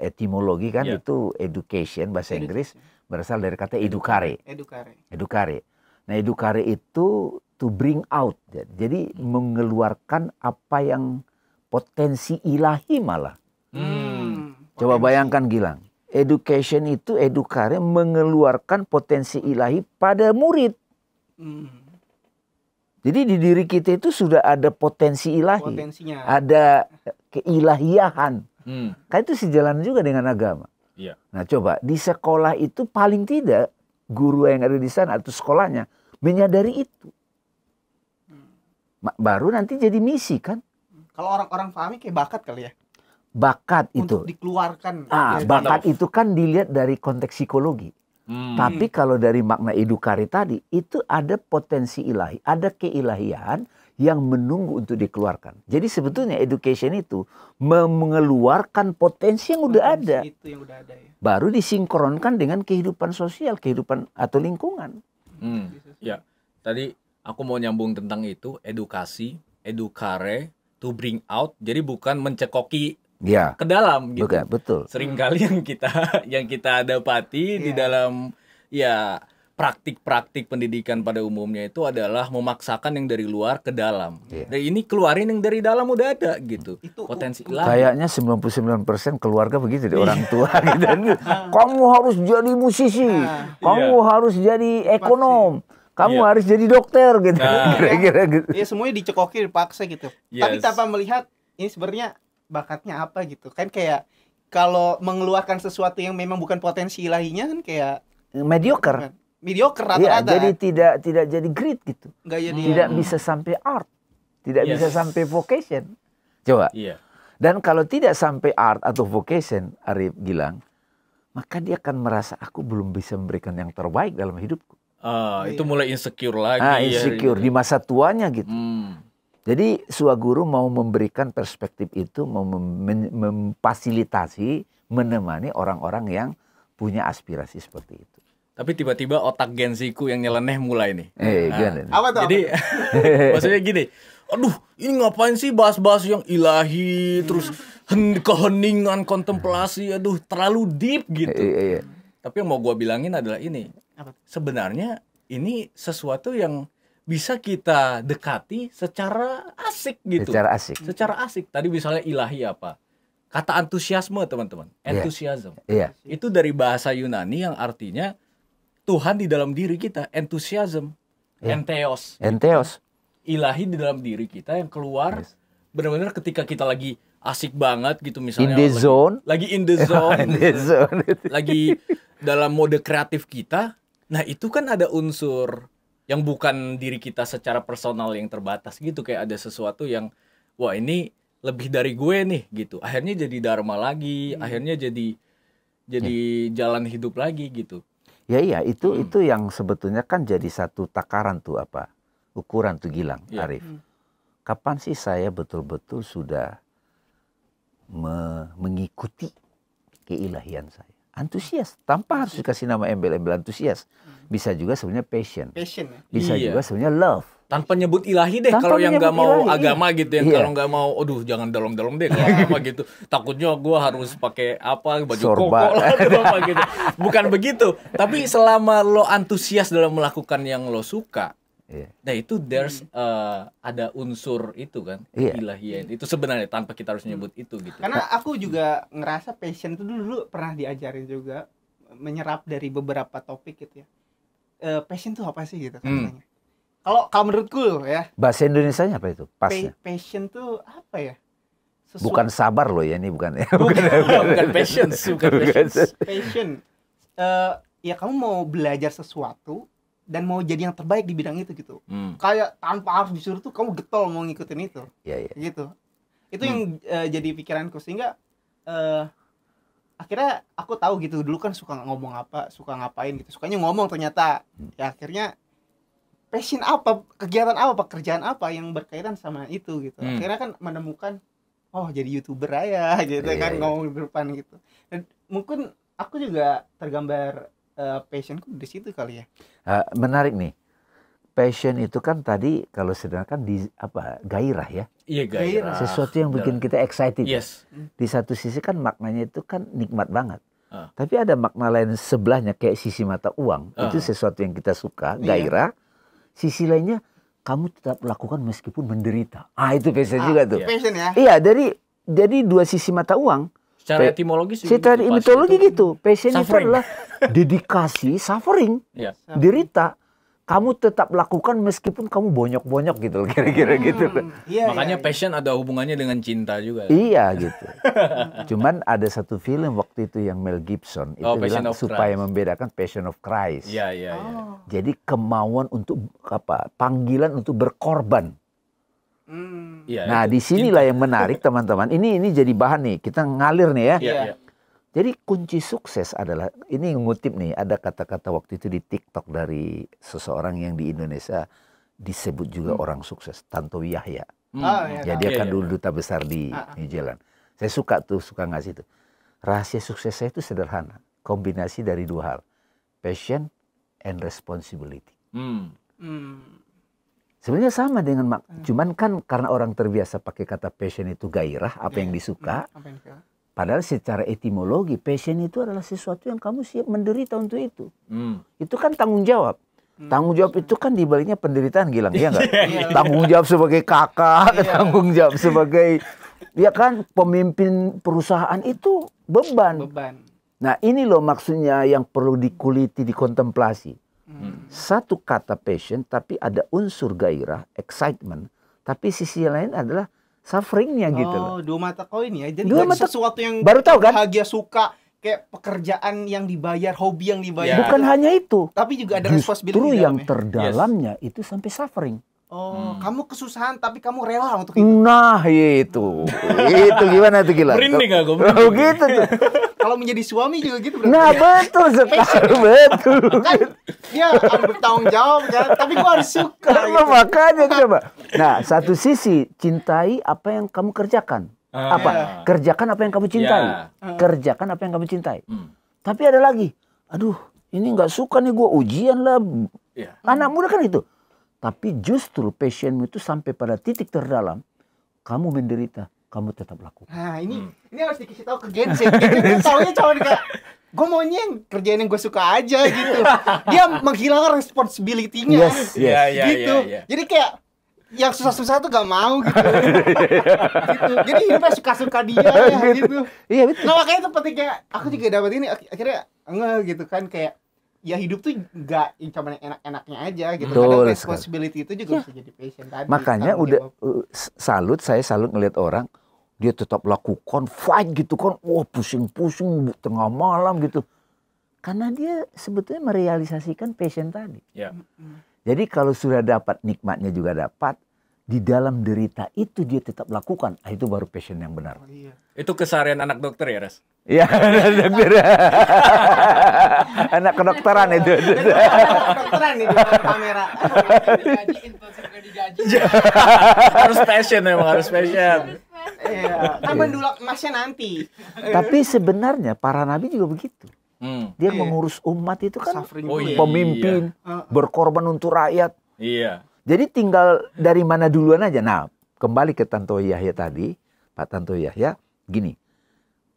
[SPEAKER 1] etimologi kan itu education, bahasa Inggris berasal dari kata educare. Nah educare itu to bring out, jadi mengeluarkan apa yang potensi ilahi malah. Coba bayangkan Gilang, education itu educare mengeluarkan potensi ilahi pada murid. Jadi di diri kita itu sudah ada potensi ilahi, ada keilahiahan. Kan itu sejalan juga dengan agama. Nah coba di sekolah itu paling tidak guru yang ada di sana atau sekolahnya menyadari itu. Baru nanti jadi misi kan.
[SPEAKER 2] Kalau orang-orang pahami kayak bakat kali ya.
[SPEAKER 1] Bakat
[SPEAKER 2] Untuk
[SPEAKER 1] itu.
[SPEAKER 2] dikeluarkan.
[SPEAKER 1] Bakat itu kan dilihat dari konteks psikologi. Tapi kalau dari makna edukari tadi, itu ada potensi ilahi, ada keilahian yang menunggu untuk dikeluarkan. Jadi sebetulnya education itu mengeluarkan potensi yang udah ada.
[SPEAKER 2] Itu yang udah ada ya.
[SPEAKER 1] Baru disinkronkan dengan kehidupan sosial, kehidupan atau lingkungan.
[SPEAKER 3] Ya, tadi aku mau nyambung tentang itu, edukasi, edukare, to bring out. Jadi bukan mencekoki
[SPEAKER 1] Ya,
[SPEAKER 3] ke dalam gitu.
[SPEAKER 1] bukan, betul.
[SPEAKER 3] Seringkali yang kita dapati di dalam ya praktik-praktik pendidikan pada umumnya itu adalah memaksakan yang dari luar ke dalam. Dan ini keluarin yang dari dalam udah ada gitu.
[SPEAKER 2] Itu
[SPEAKER 3] potensi ilahi.
[SPEAKER 1] Kayaknya 99% keluarga begitu deh, orang tua gitu. Kamu harus jadi musisi, kamu harus jadi ekonom, kamu harus jadi dokter gitu. Kira-kira gitu.
[SPEAKER 2] Ya semuanya dicekoki, dipaksa gitu. Tapi tanpa melihat ini sebenarnya bakatnya apa gitu. Kan kayak kalau mengeluarkan sesuatu yang memang bukan potensi ilahinya kan kayak
[SPEAKER 1] mediocre.
[SPEAKER 2] Mediocre
[SPEAKER 1] Iya,
[SPEAKER 2] rata-rata.
[SPEAKER 1] jadi tidak jadi great gitu.
[SPEAKER 2] Nggak jadi
[SPEAKER 1] Tidak bisa sampai art, tidak bisa sampai vocation. Coba.
[SPEAKER 3] Iya.
[SPEAKER 1] Dan kalau tidak sampai art atau vocation, Arif bilang, maka dia akan merasa aku belum bisa memberikan yang terbaik dalam hidupku.
[SPEAKER 3] Itu mulai insecure lagi.
[SPEAKER 1] Insecure di masa tuanya gitu. Jadi Suaguru mau memberikan perspektif itu, mau memfasilitasi, menemani orang-orang yang punya aspirasi seperti itu.
[SPEAKER 3] Tapi tiba-tiba otak gensiku yang nyeleneh mulai nih.
[SPEAKER 1] Gimana?
[SPEAKER 2] Apa tuh?
[SPEAKER 3] Jadi maksudnya gini, aduh ini ngapain sih bahas-bahas yang ilahi, terus keheningan, kontemplasi, aduh terlalu deep gitu. Tapi yang mau gue bilangin adalah ini, sebenarnya ini sesuatu yang bisa kita dekati secara asik gitu. Secara asik. Tadi misalnya ilahi apa? Kata antusiasme teman-teman. Enthusiasm. Itu dari bahasa Yunani yang artinya Tuhan di dalam diri kita. Enthusiasm. Entheos. Ilahi di dalam diri kita yang keluar benar-benar ketika kita lagi asik banget gitu misalnya. Lagi in the zone. Lagi dalam mode kreatif kita. Nah itu kan ada unsur yang bukan diri kita secara personal yang terbatas gitu, kayak ada sesuatu yang wah ini lebih dari gue nih gitu. Akhirnya jadi dharma lagi, akhirnya jadi jalan hidup lagi gitu.
[SPEAKER 1] Iya, itu yang sebetulnya kan jadi satu takaran tuh apa? Ukuran tuh Gilang, Arif. Kapan sih saya betul-betul sudah mengikuti keilahian saya? Antusias, tanpa harus dikasih nama embel-embel antusias. Bisa juga sebenarnya passion ya? Bisa juga sebenarnya love.
[SPEAKER 3] Tanpa nyebut ilahi deh, kalau yang nggak mau agama gitu, yang kalau nggak mau, aduh jangan dalam-dalam deh, apa gitu. Takutnya gue harus pakai apa, baju koko lah, apa gitu. Bukan begitu. Tapi selama lo antusias dalam melakukan yang lo suka, nah itu there's ada unsur itu kan, ilahian. Itu sebenarnya tanpa kita harus nyebut itu gitu.
[SPEAKER 2] Karena aku juga ngerasa passion itu dulu pernah diajarin juga, menyerap dari beberapa topik gitu ya. Passion itu apa sih gitu katanya. Kalau menurutku ya.
[SPEAKER 1] Bahasa Indonesianya apa itu? Pasnya.
[SPEAKER 2] Passion tuh apa ya?
[SPEAKER 1] Bukan sabar loh ya, ini bukan ya.
[SPEAKER 3] Bukan passion,
[SPEAKER 2] Passion. Ya kamu mau belajar sesuatu dan mau jadi yang terbaik di bidang itu gitu. Kayak tanpa harus disuruh tuh kamu getol mau ngikutin itu. Gitu. Itu yang jadi pikiranku, sehingga akhirnya aku tahu gitu, dulu kan suka ngomong apa, suka ngapain gitu, sukanya ngomong ternyata. Ya akhirnya passion apa, kegiatan apa, pekerjaan apa yang berkaitan sama itu gitu. Akhirnya kan menemukan, oh jadi YouTuber aja gitu kan, ngomong di depan gitu. Dan mungkin aku juga tergambar passionku di situ kali ya.
[SPEAKER 1] Menarik nih. Passion itu kan tadi kalau sedangkan di apa, gairah ya.
[SPEAKER 3] Iya, gairah.
[SPEAKER 1] Sesuatu yang bikin kita excited. Di satu sisi kan maknanya itu kan nikmat banget. Tapi ada makna lain sebelahnya kayak sisi mata uang. Itu sesuatu yang kita suka, gairah. Sisi lainnya kamu tetap lakukan meskipun menderita. Itu passion juga tuh.
[SPEAKER 2] Passion ya.
[SPEAKER 1] Iya, jadi dua sisi mata uang.
[SPEAKER 3] Secara etimologi sih.
[SPEAKER 1] Secara etimologi gitu. Passion itu adalah dedikasi, suffering, derita. Kamu tetap lakukan meskipun kamu bonyok-bonyok gitu, kira-kira gitu.
[SPEAKER 3] Makanya passion ada hubungannya dengan cinta juga.
[SPEAKER 1] Iya gitu. Cuman ada satu film waktu itu yang Mel Gibson itu bilang supaya membedakan Passion of Christ.
[SPEAKER 3] Iya.
[SPEAKER 1] Jadi kemauan untuk apa? Panggilan untuk berkorban
[SPEAKER 3] Iya,
[SPEAKER 1] Nah, disinilah yang menarik teman-teman. Ini jadi bahan nih. Kita ngalir nih ya.
[SPEAKER 3] Iya, iya.
[SPEAKER 1] Jadi kunci sukses adalah, ini ngutip nih, ada kata-kata waktu itu di TikTok dari seseorang yang di Indonesia disebut juga orang sukses, Tantowi Yahya. Ya, dia kan dulu duta besar di New Zealand. Saya suka ngasih itu. Rahasia sukses saya itu sederhana, kombinasi dari dua hal, passion and responsibility. Sebenarnya sama dengan cuman kan karena orang terbiasa pakai kata passion itu gairah, apa yang disuka. Padahal secara etimologi passion itu adalah sesuatu yang kamu siap menderita untuk itu. Itu kan tanggung jawab. Tanggung jawab itu kan dibaliknya penderitaan, Gilang, ya enggak? Tanggung jawab sebagai kakak, tanggung jawab sebagai, ya kan, pemimpin perusahaan itu beban. Nah, ini loh maksudnya yang perlu dikuliti, dikontemplasi. Satu kata passion, tapi ada unsur gairah, excitement. Tapi sisi lain adalah sufferingnya gitu loh.
[SPEAKER 2] Dua mata koin ya. Jadi sesuatu yang
[SPEAKER 1] baru tahu kan?
[SPEAKER 2] Bahagia, suka, kayak pekerjaan yang dibayar, hobi yang dibayar.
[SPEAKER 1] Bukan hanya itu.
[SPEAKER 2] Tapi juga ada responsibility.
[SPEAKER 1] Justru yang terdalamnya itu sampai suffering.
[SPEAKER 2] Kamu kesusahan tapi kamu rela untuk itu.
[SPEAKER 1] Nah, itu. Itu gimana tuh, Gilang?
[SPEAKER 3] Merinding gak gue?
[SPEAKER 1] Gitu tuh.
[SPEAKER 2] Kalau menjadi suami juga gitu berarti.
[SPEAKER 1] Nah, betul sekali, betul.
[SPEAKER 2] Kan dia harus bertanggung jawab kan, tapi gua harus suka.
[SPEAKER 1] Gitu. Makanya coba. Nah, satu sisi cintai apa yang kamu kerjakan. Kerjakan apa yang kamu cintai. Kerjakan apa yang kamu cintai. Tapi ada lagi. Aduh, ini nggak suka nih gua, ujian lah. Anak muda kan itu. Tapi justru passionmu itu sampai pada titik terdalam, kamu menderita, kamu tetap lakukan.
[SPEAKER 2] Nah, ini harus dikasih tahu ke Gen Z. Gen Z taunya cuma kayak, gue maunya yang kerjaan yang gue suka aja gitu. Dia menghilangkan responsibility-nya. Gitu. Jadi kayak yang susah-susah tuh gak mau gitu. Gitu. Jadi hidupnya suka-suka dia ya gitu.
[SPEAKER 1] Iya, betul.
[SPEAKER 2] Nah, makanya itu penting, kayak aku juga dapat ini akhirnya gitu kan, kayak ya hidup tuh gak cuma enak-enaknya aja gitu. Kadang responsibility itu juga bisa jadi passion tadi.
[SPEAKER 1] Makanya saya salut ngeliat orang, dia tetap lakukan fight gitu kan, wah pusing-pusing tengah malam gitu. Karena dia sebetulnya merealisasikan passion tadi. Jadi kalau sudah dapat nikmatnya juga dapat, di dalam derita itu dia tetap lakukan. Itu baru passion yang benar.
[SPEAKER 3] Itu keseharian anak dokter ya, Res?
[SPEAKER 1] Iya, dokter. Anak kedokteran itu.
[SPEAKER 2] Kedokteran nih di kamera.
[SPEAKER 3] Harus passion, memang harus passion.
[SPEAKER 2] Iya, kan mendulak emasnya nanti.
[SPEAKER 1] Tapi sebenarnya para nabi juga begitu. Dia mengurus umat itu kan pemimpin, berkorban untuk rakyat.
[SPEAKER 3] Iya.
[SPEAKER 1] Jadi tinggal dari mana duluan aja. Nah, kembali ke Tantowi Yahya tadi, Pak Tantowi Yahya, gini.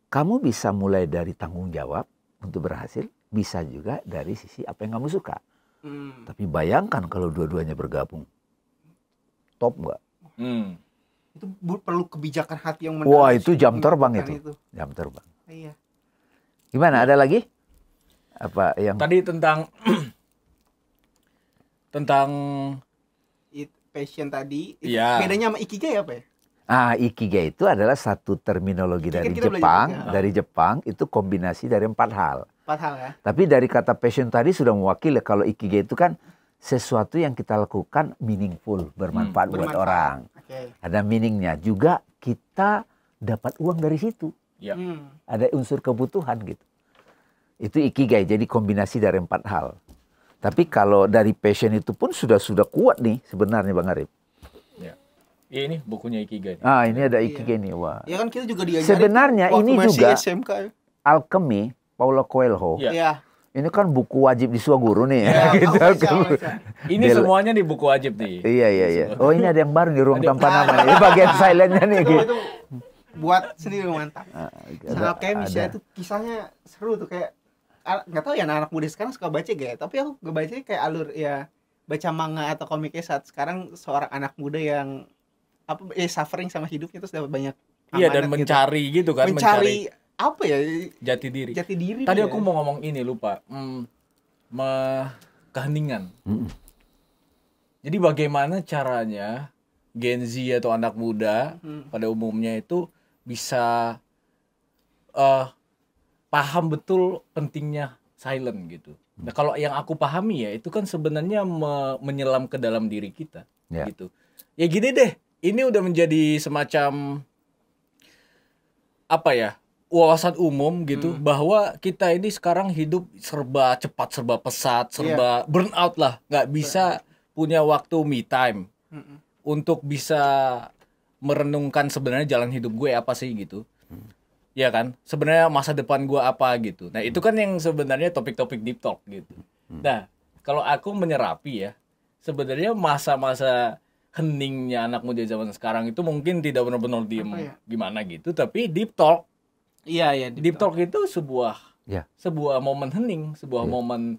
[SPEAKER 1] Kamu bisa mulai dari tanggung jawab untuk berhasil, bisa juga dari sisi apa yang kamu suka. Tapi bayangkan kalau dua-duanya bergabung. Top nggak?
[SPEAKER 2] Itu perlu kebijakan hati yang mendalam.
[SPEAKER 1] Wah, itu jam terbang itu. Jam terbang.
[SPEAKER 2] Iya.
[SPEAKER 1] Gimana? Ada lagi? Apa yang
[SPEAKER 3] tadi tentang
[SPEAKER 2] passion tadi,
[SPEAKER 3] bedanya
[SPEAKER 2] sama ikigai apa ya?
[SPEAKER 1] Ikigai itu adalah satu terminologi dari Jepang. Dari Jepang itu kombinasi dari 4 hal.
[SPEAKER 2] 4 hal ya.
[SPEAKER 1] Tapi dari kata passion tadi sudah mewakili kalau ikigai itu kan sesuatu yang kita lakukan meaningful, bermanfaat buat orang. Ada meaningnya. Juga kita dapat uang dari situ. Ada unsur kebutuhan gitu. Itu ikigai, jadi kombinasi dari 4 hal. Tapi kalau dari passion itu pun sudah kuat nih sebenarnya Bang Arif.
[SPEAKER 3] Ya ini bukunya Ikigai.
[SPEAKER 1] Ini ada Ikigai nih. Wah.
[SPEAKER 2] Ya kan kita juga diajarin.
[SPEAKER 1] Sebenarnya ini juga
[SPEAKER 2] SMK.
[SPEAKER 1] Alchemy, Paulo Coelho.
[SPEAKER 2] Iya.
[SPEAKER 1] Ini kan buku wajib di Suaguru nih. Gitu.
[SPEAKER 3] Ini semuanya di buku wajib nih.
[SPEAKER 1] Iya. Oh, ini ada yang baru di ruang tanpa nama. Ini bagian silentnya nih.
[SPEAKER 2] Itu buat sendiri mantap. Sama kayak misalnya itu kisahnya seru tuh, kayak nggak tahu ya anak muda sekarang suka baca gak ya, tapi aku nggak baca kayak alur ya baca manga atau komiknya saat sekarang seorang anak muda yang suffering sama hidupnya terus dapat banyak
[SPEAKER 3] dan mencari gitu kan,
[SPEAKER 2] mencari apa ya,
[SPEAKER 3] jati diri. Tadi aku mau ngomong ini lupa, keheningan. Jadi bagaimana caranya Gen Z atau anak muda pada umumnya itu bisa paham betul pentingnya silent gitu. Nah, kalau yang aku pahami ya itu kan sebenarnya menyelam ke dalam diri kita gitu. Ya gini deh, ini udah menjadi semacam apa ya, wawasan umum gitu, bahwa kita ini sekarang hidup serba cepat, serba pesat, serba burnout lah, nggak bisa punya waktu me time untuk bisa merenungkan sebenarnya jalan hidup gue apa sih gitu. Ya kan, sebenarnya masa depan gue apa gitu. Nah itu kan yang sebenarnya topik-topik deep talk gitu. Nah kalau aku menyerapi ya, sebenarnya masa-masa heningnya anak muda zaman sekarang itu mungkin tidak benar-benar diem gimana gitu, tapi deep talk.
[SPEAKER 2] Iya,
[SPEAKER 3] Deep talk itu sebuah
[SPEAKER 1] Ya.
[SPEAKER 3] sebuah momen hening, sebuah momen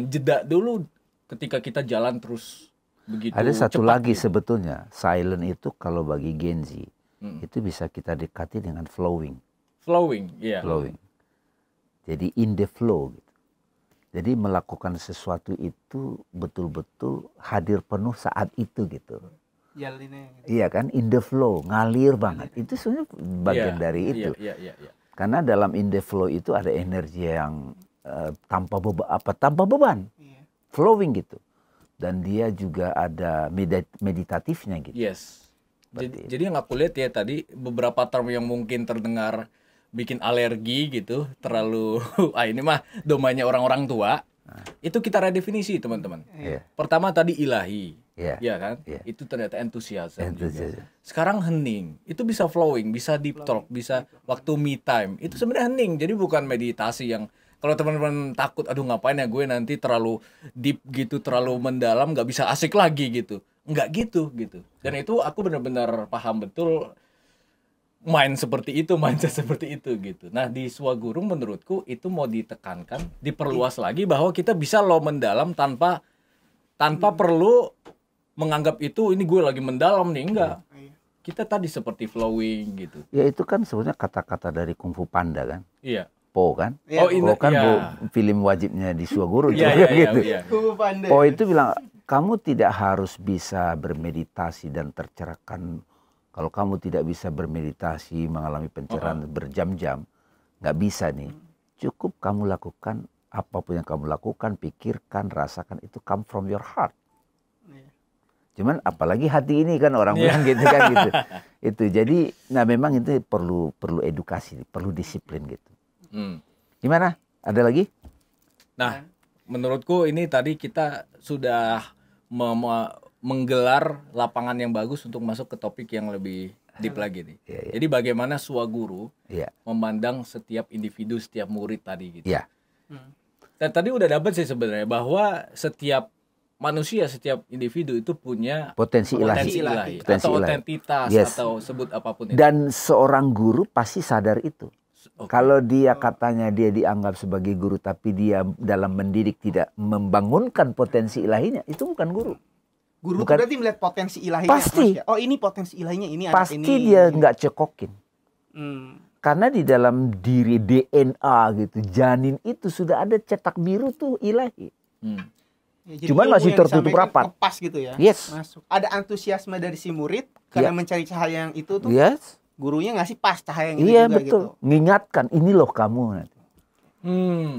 [SPEAKER 3] jeda dulu ketika kita jalan terus begitu.
[SPEAKER 1] Ada satu
[SPEAKER 3] cepat
[SPEAKER 1] lagi
[SPEAKER 3] gitu.
[SPEAKER 1] sebetulnya, silent itu kalau bagi Gen Z itu bisa kita dekati dengan flowing.
[SPEAKER 3] Flowing, iya.
[SPEAKER 1] Flowing. Jadi in the flow gitu. Jadi melakukan sesuatu itu betul-betul hadir penuh saat itu gitu.
[SPEAKER 2] Jalinnya.
[SPEAKER 1] Iya kan, in the flow, ngalir banget. Itu sebenarnya bagian dari itu.
[SPEAKER 3] Iya.
[SPEAKER 1] Karena dalam in the flow itu ada energi yang tanpa beban,
[SPEAKER 2] Iya.
[SPEAKER 1] flowing gitu. Dan dia juga ada meditatifnya gitu.
[SPEAKER 3] Yes. Jadi yang aku lihat ya tadi beberapa term yang mungkin terdengar bikin alergi gitu, terlalu ini mah domainnya orang-orang tua. Itu kita redefinisi teman-teman.
[SPEAKER 1] Iya.
[SPEAKER 3] Pertama tadi ilahi.
[SPEAKER 1] Iya.
[SPEAKER 3] Ya kan?
[SPEAKER 1] Iya.
[SPEAKER 3] Itu ternyata entusiasme juga.
[SPEAKER 1] Enthusiasm.
[SPEAKER 3] Sekarang hening, itu bisa flowing, bisa deep talk, bisa waktu me time. Itu sebenarnya hening. Jadi bukan meditasi yang kalau teman-teman takut, aduh ngapain ya gue nanti terlalu deep gitu, terlalu mendalam, nggak bisa asik lagi gitu. Nggak gitu. Dan itu aku benar-benar paham betul mindset seperti itu gitu. Nah di Swaguru menurutku itu mau ditekankan, diperluas lagi bahwa kita bisa loh mendalam tanpa perlu menganggap itu ini gue lagi mendalam nih, enggak. Kita tadi seperti flowing gitu.
[SPEAKER 1] Ya itu kan sebenarnya kata-kata dari Kung Fu Panda kan.
[SPEAKER 3] Iya.
[SPEAKER 1] Po kan.
[SPEAKER 3] Oh,
[SPEAKER 1] Po kan
[SPEAKER 3] iya.
[SPEAKER 1] film wajibnya di Swaguru
[SPEAKER 3] Iya,
[SPEAKER 1] juga
[SPEAKER 3] iya,
[SPEAKER 1] gitu.
[SPEAKER 3] iya.
[SPEAKER 1] Po itu bilang kamu tidak harus bisa bermeditasi dan tercerahkan. Kalau kamu tidak bisa bermeditasi, mengalami pencerahan berjam-jam, nggak bisa nih. Cukup kamu lakukan apapun yang kamu lakukan, pikirkan, rasakan, itu come from your heart. Cuman apalagi hati ini kan orang bilang gitu kan gitu. Itu jadi, nah memang itu perlu edukasi, perlu disiplin gitu. Gimana? Ada lagi?
[SPEAKER 3] Nah, menurutku ini tadi kita sudah menggelar lapangan yang bagus untuk masuk ke topik yang lebih deep lagi nih.
[SPEAKER 1] Iya.
[SPEAKER 3] Jadi bagaimana Swaguru
[SPEAKER 1] Iya.
[SPEAKER 3] memandang setiap individu, setiap murid tadi gitu.
[SPEAKER 1] Iya.
[SPEAKER 3] Dan tadi udah dapat sih sebenarnya bahwa setiap manusia, setiap individu itu punya
[SPEAKER 1] Potensi ilahi. Potensi
[SPEAKER 3] atau
[SPEAKER 1] ilahi.
[SPEAKER 3] otentitas
[SPEAKER 1] Yes.
[SPEAKER 3] atau sebut apapun itu.
[SPEAKER 1] Dan seorang guru pasti sadar itu. Kalau dia katanya dia dianggap sebagai guru tapi dia dalam mendidik tidak membangunkan potensi ilahinya, itu bukan guru.
[SPEAKER 2] Guru
[SPEAKER 1] Bukan.
[SPEAKER 2] berarti melihat potensi ilahinya.
[SPEAKER 1] Pasti.
[SPEAKER 2] Mas, oh ini potensi ilahinya, ini anak
[SPEAKER 1] Pasti
[SPEAKER 2] ini.
[SPEAKER 1] dia nggak cekokin.
[SPEAKER 2] Hmm.
[SPEAKER 1] Karena di dalam diri DNA gitu, janin itu sudah ada cetak biru tuh ilahi.
[SPEAKER 2] Ya, jadi
[SPEAKER 1] Cuman
[SPEAKER 2] ilmu
[SPEAKER 1] masih
[SPEAKER 2] yang
[SPEAKER 1] tertutup
[SPEAKER 2] disampaikan
[SPEAKER 1] rapat.
[SPEAKER 2] Ngepas gitu ya.
[SPEAKER 1] Yes.
[SPEAKER 2] Masuk. Ada antusiasme dari si murid karena mencari cahaya yang itu tuh.
[SPEAKER 1] Yes.
[SPEAKER 2] Gurunya ngasih pas cahaya yang itu
[SPEAKER 1] Iya
[SPEAKER 2] juga
[SPEAKER 1] betul.
[SPEAKER 2] gitu.
[SPEAKER 1] Mengingatkan ini loh kamu.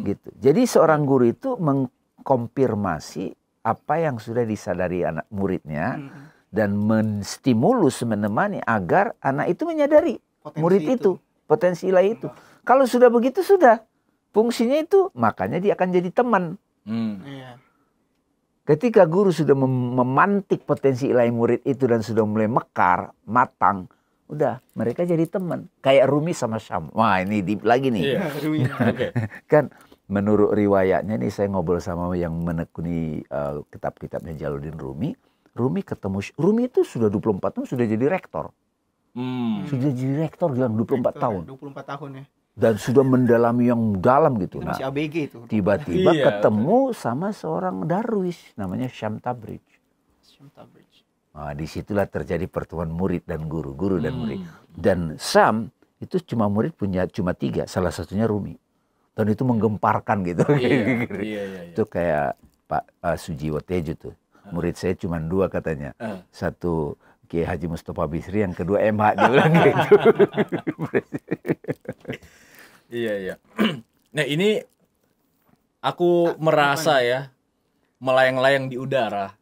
[SPEAKER 1] Gitu. Jadi seorang guru itu mengkonfirmasi apa yang sudah disadari anak muridnya dan menstimulus, menemani agar anak itu menyadari
[SPEAKER 2] Potensi
[SPEAKER 1] murid itu, potensi ilahi itu. Kalau sudah begitu sudah fungsinya itu, makanya dia akan jadi teman.
[SPEAKER 2] Iya.
[SPEAKER 1] Ketika guru sudah memantik potensi ilahi murid itu dan sudah mulai mekar, matang, udah mereka jadi teman. Kayak Rumi sama Syam. Wah ini deep lagi nih.
[SPEAKER 3] Iya. Okay.
[SPEAKER 1] Kan menurut riwayatnya nih, saya ngobrol sama yang menekuni kitab-kitabnya Jalaluddin Rumi. Rumi ketemu, Rumi itu sudah 24 tahun sudah jadi rektor. Sudah jadi rektor bilang 24 tahun.
[SPEAKER 2] 24 tahun ya.
[SPEAKER 1] Dan sudah mendalami yang dalam gitu.
[SPEAKER 2] Itu masih ABG itu.
[SPEAKER 1] Tiba-tiba
[SPEAKER 3] Iya,
[SPEAKER 1] ketemu sama seorang darwis namanya Syam Tabriz. Nah, disitulah terjadi pertemuan murid dan guru, guru dan murid. Dan Syam itu cuma murid punya cuma 3, salah satunya Rumi. Dan itu menggemparkan gitu.
[SPEAKER 3] Iya.
[SPEAKER 1] Itu kayak Pak Sujiwo Tejo tuh. Murid saya cuma 2 katanya. Satu Kiai Haji Mustafa Bisri, yang kedua MH, dia bilang gitu.
[SPEAKER 3] Iya. Nah ini aku merasa ya melayang-layang di udara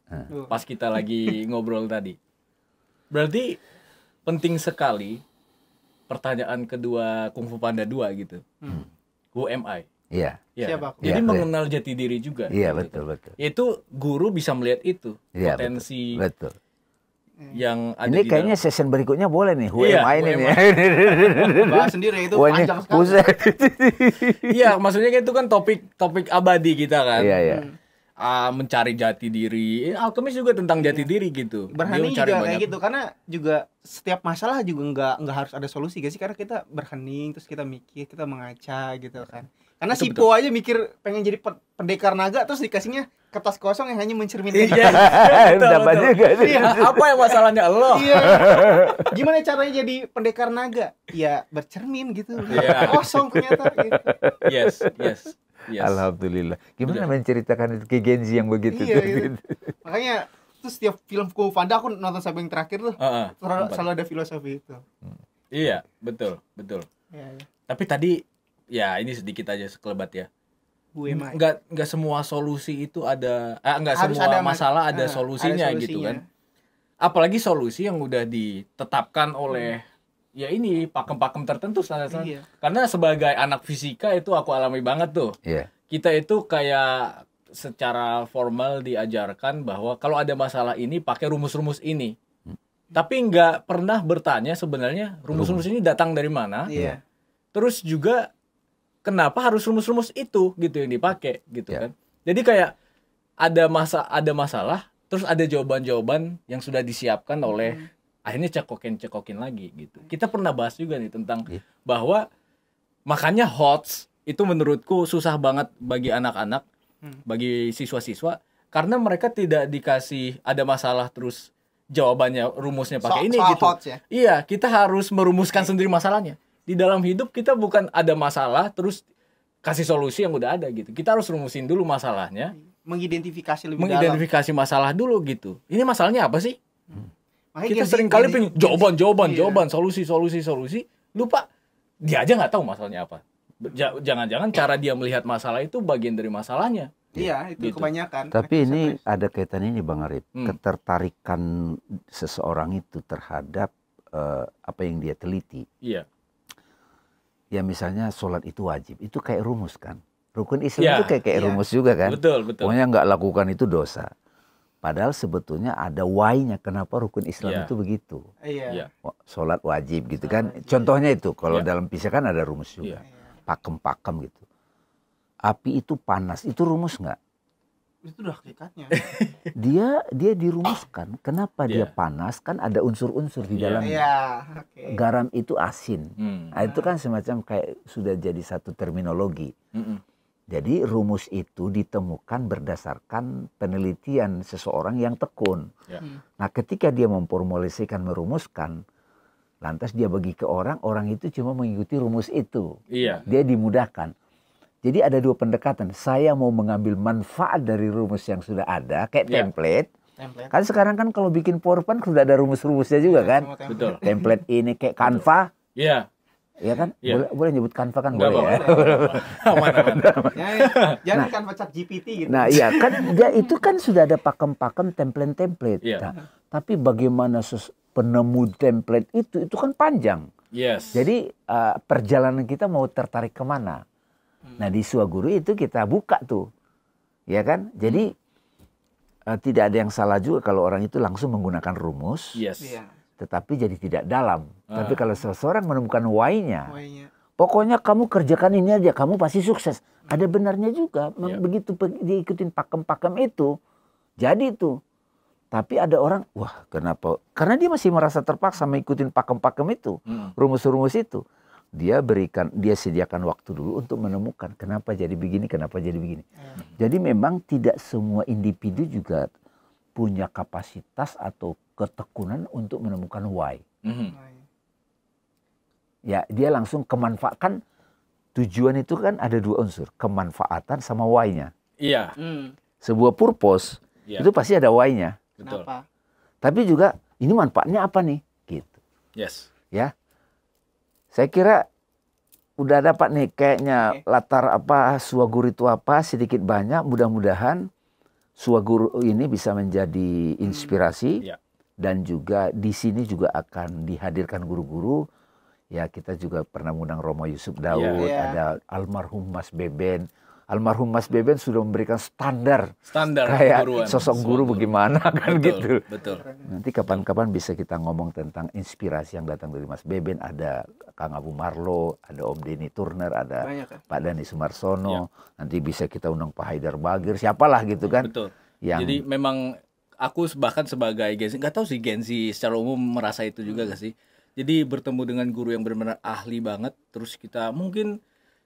[SPEAKER 3] pas kita lagi ngobrol tadi. Berarti penting sekali pertanyaan kedua Kung Fu Panda 2 gitu. Who am I?
[SPEAKER 1] Iya.
[SPEAKER 3] Ya.
[SPEAKER 2] Siapa aku?
[SPEAKER 3] Jadi
[SPEAKER 1] Iya,
[SPEAKER 3] mengenal jati diri juga.
[SPEAKER 1] Iya,
[SPEAKER 3] gitu.
[SPEAKER 1] betul.
[SPEAKER 3] Itu guru bisa melihat itu,
[SPEAKER 1] Iya,
[SPEAKER 3] potensi
[SPEAKER 1] betul.
[SPEAKER 3] yang ada
[SPEAKER 1] Ini
[SPEAKER 3] di
[SPEAKER 1] kayaknya
[SPEAKER 3] dalam.
[SPEAKER 1] session berikutnya boleh nih, Who
[SPEAKER 3] Iya,
[SPEAKER 1] am I
[SPEAKER 3] Who
[SPEAKER 1] ini
[SPEAKER 3] am
[SPEAKER 1] nih.
[SPEAKER 2] Bahas sendiri itu
[SPEAKER 1] Wah, ini
[SPEAKER 2] panjang sekali.
[SPEAKER 1] buset.
[SPEAKER 3] Iya, maksudnya kan itu kan topik abadi kita kan.
[SPEAKER 1] Iya.
[SPEAKER 3] Mencari jati diri. Alkemis juga tentang jati diri gitu.
[SPEAKER 2] Berhening
[SPEAKER 3] Dia mencari
[SPEAKER 2] juga kayak
[SPEAKER 3] banyak-
[SPEAKER 2] gitu, karena juga setiap masalah juga nggak harus ada solusi guys, karena kita berhening terus kita mikir, kita mengaca gitu kan. Karena
[SPEAKER 3] Itu
[SPEAKER 2] si Po aja mikir pengen jadi pendekar naga terus dikasihnya kertas kosong yang hanya mencerminkan.
[SPEAKER 3] Iya. Betul,
[SPEAKER 1] Dapat
[SPEAKER 3] betul.
[SPEAKER 1] juga nih.
[SPEAKER 3] Iya, apa yang masalahnya lo?
[SPEAKER 2] Iya. Gimana caranya jadi pendekar naga? Ya bercermin gitu.
[SPEAKER 3] Iya.
[SPEAKER 2] Kosong ternyata gitu.
[SPEAKER 3] Yes.
[SPEAKER 1] Alhamdulillah. Gimana
[SPEAKER 3] Udah.
[SPEAKER 1] menceritakan itu ke Genzi yang begitu
[SPEAKER 2] Iya,
[SPEAKER 1] tuh?
[SPEAKER 2] gitu. Makanya tuh setiap film Kung Fu Panda aku nonton sampai yang terakhir tuh selalu ada filosofi itu.
[SPEAKER 3] Iya, betul.
[SPEAKER 2] Iya.
[SPEAKER 3] Tapi tadi ya ini sedikit aja sekelebat ya.
[SPEAKER 2] Gue mah.
[SPEAKER 3] Nggak semua solusi itu ada nggak
[SPEAKER 2] Harus
[SPEAKER 3] semua
[SPEAKER 2] ada
[SPEAKER 3] masalah ada
[SPEAKER 2] ada
[SPEAKER 3] solusinya gitu kan. Apalagi solusi yang udah ditetapkan oleh ya ini pakem-pakem tertentu standar-standar.
[SPEAKER 2] Iya.
[SPEAKER 3] Karena sebagai anak fisika itu aku alami banget tuh.
[SPEAKER 1] Iya.
[SPEAKER 3] Kita itu kayak secara formal diajarkan bahwa kalau ada masalah ini pakai rumus-rumus ini. Tapi nggak pernah bertanya sebenarnya rumus-rumus ini datang dari mana.
[SPEAKER 2] Iya.
[SPEAKER 3] Terus juga kenapa harus rumus-rumus itu gitu yang dipakai gitu
[SPEAKER 1] Ya.
[SPEAKER 3] kan. Jadi kayak ada masalah terus ada jawaban-jawaban yang sudah disiapkan oleh akhirnya cekokin lagi gitu. Kita pernah bahas juga nih tentang
[SPEAKER 1] Iya.
[SPEAKER 3] bahwa makanya HOTS itu menurutku susah banget bagi anak-anak, bagi siswa-siswa karena mereka tidak dikasih ada masalah terus jawabannya rumusnya pakai ini
[SPEAKER 2] soal
[SPEAKER 3] gitu.
[SPEAKER 2] HOTS ya?
[SPEAKER 3] Iya, kita harus merumuskan sendiri masalahnya. Di dalam hidup kita bukan ada masalah terus kasih solusi yang udah ada gitu. Kita harus rumusin dulu masalahnya,
[SPEAKER 2] Mengidentifikasi lebih dalam.
[SPEAKER 3] mengidentifikasi masalah dulu gitu. Ini masalahnya apa sih?
[SPEAKER 2] Makanya
[SPEAKER 3] Kita
[SPEAKER 2] Genzi-
[SPEAKER 3] sering kali
[SPEAKER 2] Genzi-
[SPEAKER 3] pengen jawaban,
[SPEAKER 2] Iya.
[SPEAKER 3] solusi, lupa dia aja nggak tahu masalahnya apa. Jangan-jangan cara dia melihat masalah itu bagian dari masalahnya.
[SPEAKER 2] Iya, itu
[SPEAKER 3] Gitu.
[SPEAKER 2] kebanyakan.
[SPEAKER 1] Tapi
[SPEAKER 2] Mereka
[SPEAKER 1] ini
[SPEAKER 2] stres.
[SPEAKER 1] ada kaitan ini Bang Arif, ketertarikan seseorang itu terhadap apa yang dia teliti.
[SPEAKER 3] Iya.
[SPEAKER 1] Ya misalnya sholat itu wajib, itu kayak rumus kan. Rukun Islam
[SPEAKER 3] Ya,
[SPEAKER 1] itu kayak
[SPEAKER 2] iya.
[SPEAKER 1] rumus juga kan.
[SPEAKER 3] Betul.
[SPEAKER 1] Pokoknya nggak lakukan itu dosa. Padahal sebetulnya ada why-nya kenapa rukun Islam
[SPEAKER 3] Ya.
[SPEAKER 1] itu begitu.
[SPEAKER 2] Iya.
[SPEAKER 3] Iya.
[SPEAKER 1] Sholat wajib gitu kan. Contohnya itu kalau
[SPEAKER 3] Ya.
[SPEAKER 1] dalam pisah kan ada rumus juga. Pakem-pakem gitu. Api itu panas, itu rumus nggak?
[SPEAKER 2] Itu udah hakikatnya.
[SPEAKER 1] Dia dirumuskan. Kenapa dia
[SPEAKER 3] Iya.
[SPEAKER 1] panas? Kan ada unsur-unsur di
[SPEAKER 3] Iya.
[SPEAKER 1] dalamnya.
[SPEAKER 2] Iya, oke.
[SPEAKER 1] Garam itu asin.
[SPEAKER 3] Hmm.
[SPEAKER 1] Nah, itu kan semacam kayak sudah jadi satu terminologi.
[SPEAKER 3] Mm-mm.
[SPEAKER 1] Jadi rumus itu ditemukan berdasarkan penelitian seseorang yang tekun.
[SPEAKER 3] Ya.
[SPEAKER 1] Nah, ketika dia memformulasikan, merumuskan, lantas dia bagi ke orang, orang itu cuma mengikuti rumus itu.
[SPEAKER 3] Iya.
[SPEAKER 1] Dia dimudahkan. Jadi ada dua pendekatan. Saya mau mengambil manfaat dari rumus yang sudah ada, kayak
[SPEAKER 3] Ya.
[SPEAKER 1] template.
[SPEAKER 2] Template.
[SPEAKER 1] Kan sekarang kan kalau bikin PowerPoint sudah ada rumus-rumusnya juga kan.
[SPEAKER 2] Semua template.
[SPEAKER 3] Betul.
[SPEAKER 1] Template ini kayak Canva,
[SPEAKER 3] Iya.
[SPEAKER 1] ya kan?
[SPEAKER 3] Iya.
[SPEAKER 1] Boleh nyebut Canva kan
[SPEAKER 3] Nggak
[SPEAKER 1] boleh ya.
[SPEAKER 3] Aman.
[SPEAKER 2] Ya, jangan kan chat GPT gitu.
[SPEAKER 1] Nah, iya kan dia itu kan sudah ada pakem-pakem template-template.
[SPEAKER 3] Iya.
[SPEAKER 1] Nah, tapi bagaimana penemu template itu kan panjang.
[SPEAKER 3] Yes.
[SPEAKER 1] Jadi perjalanan kita mau tertarik kemana? Nah, di Suaguru itu kita buka tuh, ya kan? Jadi tidak ada yang salah juga kalau orang itu langsung menggunakan rumus,
[SPEAKER 3] Yes.
[SPEAKER 2] Iya.
[SPEAKER 1] tetapi jadi tidak dalam. Tapi kalau seseorang menemukan why-nya,
[SPEAKER 2] Why-nya.
[SPEAKER 1] pokoknya kamu kerjakan ini aja, kamu pasti sukses. Ada benarnya juga.
[SPEAKER 3] Iya.
[SPEAKER 1] Begitu diikutin pakem-pakem itu, jadi itu. Tapi ada orang, wah kenapa? Karena dia masih merasa terpaksa mengikutin pakem-pakem itu, rumus-rumus itu. Dia sediakan waktu dulu untuk menemukan kenapa jadi begini, kenapa jadi begini. Jadi memang tidak semua individu juga punya kapasitas atau ketekunan untuk menemukan why.
[SPEAKER 3] Mhm.
[SPEAKER 1] Ya, dia langsung kemanfaatkan. Tujuan itu kan ada dua unsur, kemanfaatan sama why-nya.
[SPEAKER 3] Iya.
[SPEAKER 1] Sebuah purpose
[SPEAKER 3] Iya.
[SPEAKER 1] itu pasti ada why-nya.
[SPEAKER 3] Betul.
[SPEAKER 2] Kenapa?
[SPEAKER 1] Tapi juga ini manfaatnya apa nih? Gitu.
[SPEAKER 3] Yes.
[SPEAKER 1] Ya. Saya kira udah dapat nih kayaknya latar apa Suaguru itu apa sedikit banyak. Mudah-mudahan Suaguru ini bisa menjadi inspirasi
[SPEAKER 3] Iya.
[SPEAKER 1] Dan juga di sini juga akan dihadirkan guru-guru. Ya kita juga pernah mengundang Romo Yusuf Daud, ada almarhum Mas Beben. Almarhum Mas Beben sudah memberikan standar kayak guruan, sosok guru bagaimana kan gitu.
[SPEAKER 3] Betul.
[SPEAKER 1] Nanti kapan-kapan bisa kita ngomong tentang inspirasi yang datang dari Mas Beben. Ada Kang Abu Marlo, ada Om Denny Turner, ada Pak Dhani Sumarsono. Nanti bisa kita undang Pak Haidar Bagir, siapalah gitu kan.
[SPEAKER 3] Betul. Jadi memang aku bahkan sebagai Gen Z, nggak tahu sih Gen Z secara umum merasa itu juga gak sih. Jadi bertemu dengan guru yang benar-benar ahli banget, terus kita mungkin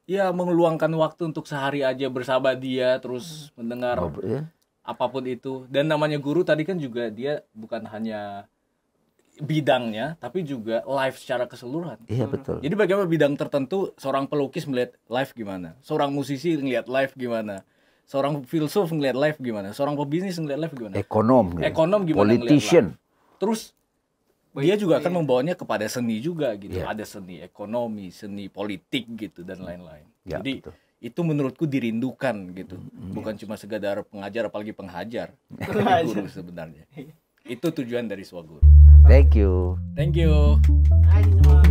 [SPEAKER 3] ya mengeluangkan waktu untuk sehari aja bersama dia, terus mendengar apapun itu. Dan namanya guru tadi kan juga dia bukan hanya bidangnya, tapi juga live secara keseluruhan.
[SPEAKER 1] Iya betul.
[SPEAKER 3] Jadi bagaimana bidang tertentu, seorang pelukis melihat live gimana, seorang musisi ngelihat live gimana, seorang filsuf ngelihat live gimana, seorang pebisnis ngelihat live gimana,
[SPEAKER 1] ekonom
[SPEAKER 3] gimana,
[SPEAKER 1] politician.
[SPEAKER 3] Terus dia juga akan membawanya kepada seni juga gitu. Ada seni ekonomi, seni politik gitu dan lain-lain. Jadi betul. Itu menurutku dirindukan gitu. Bukan cuma sekedar pengajar, apalagi penghajar. Guru sebenarnya. Itu tujuan dari Swaguru.
[SPEAKER 1] Thank you.
[SPEAKER 3] Thank you.
[SPEAKER 2] Hai semua.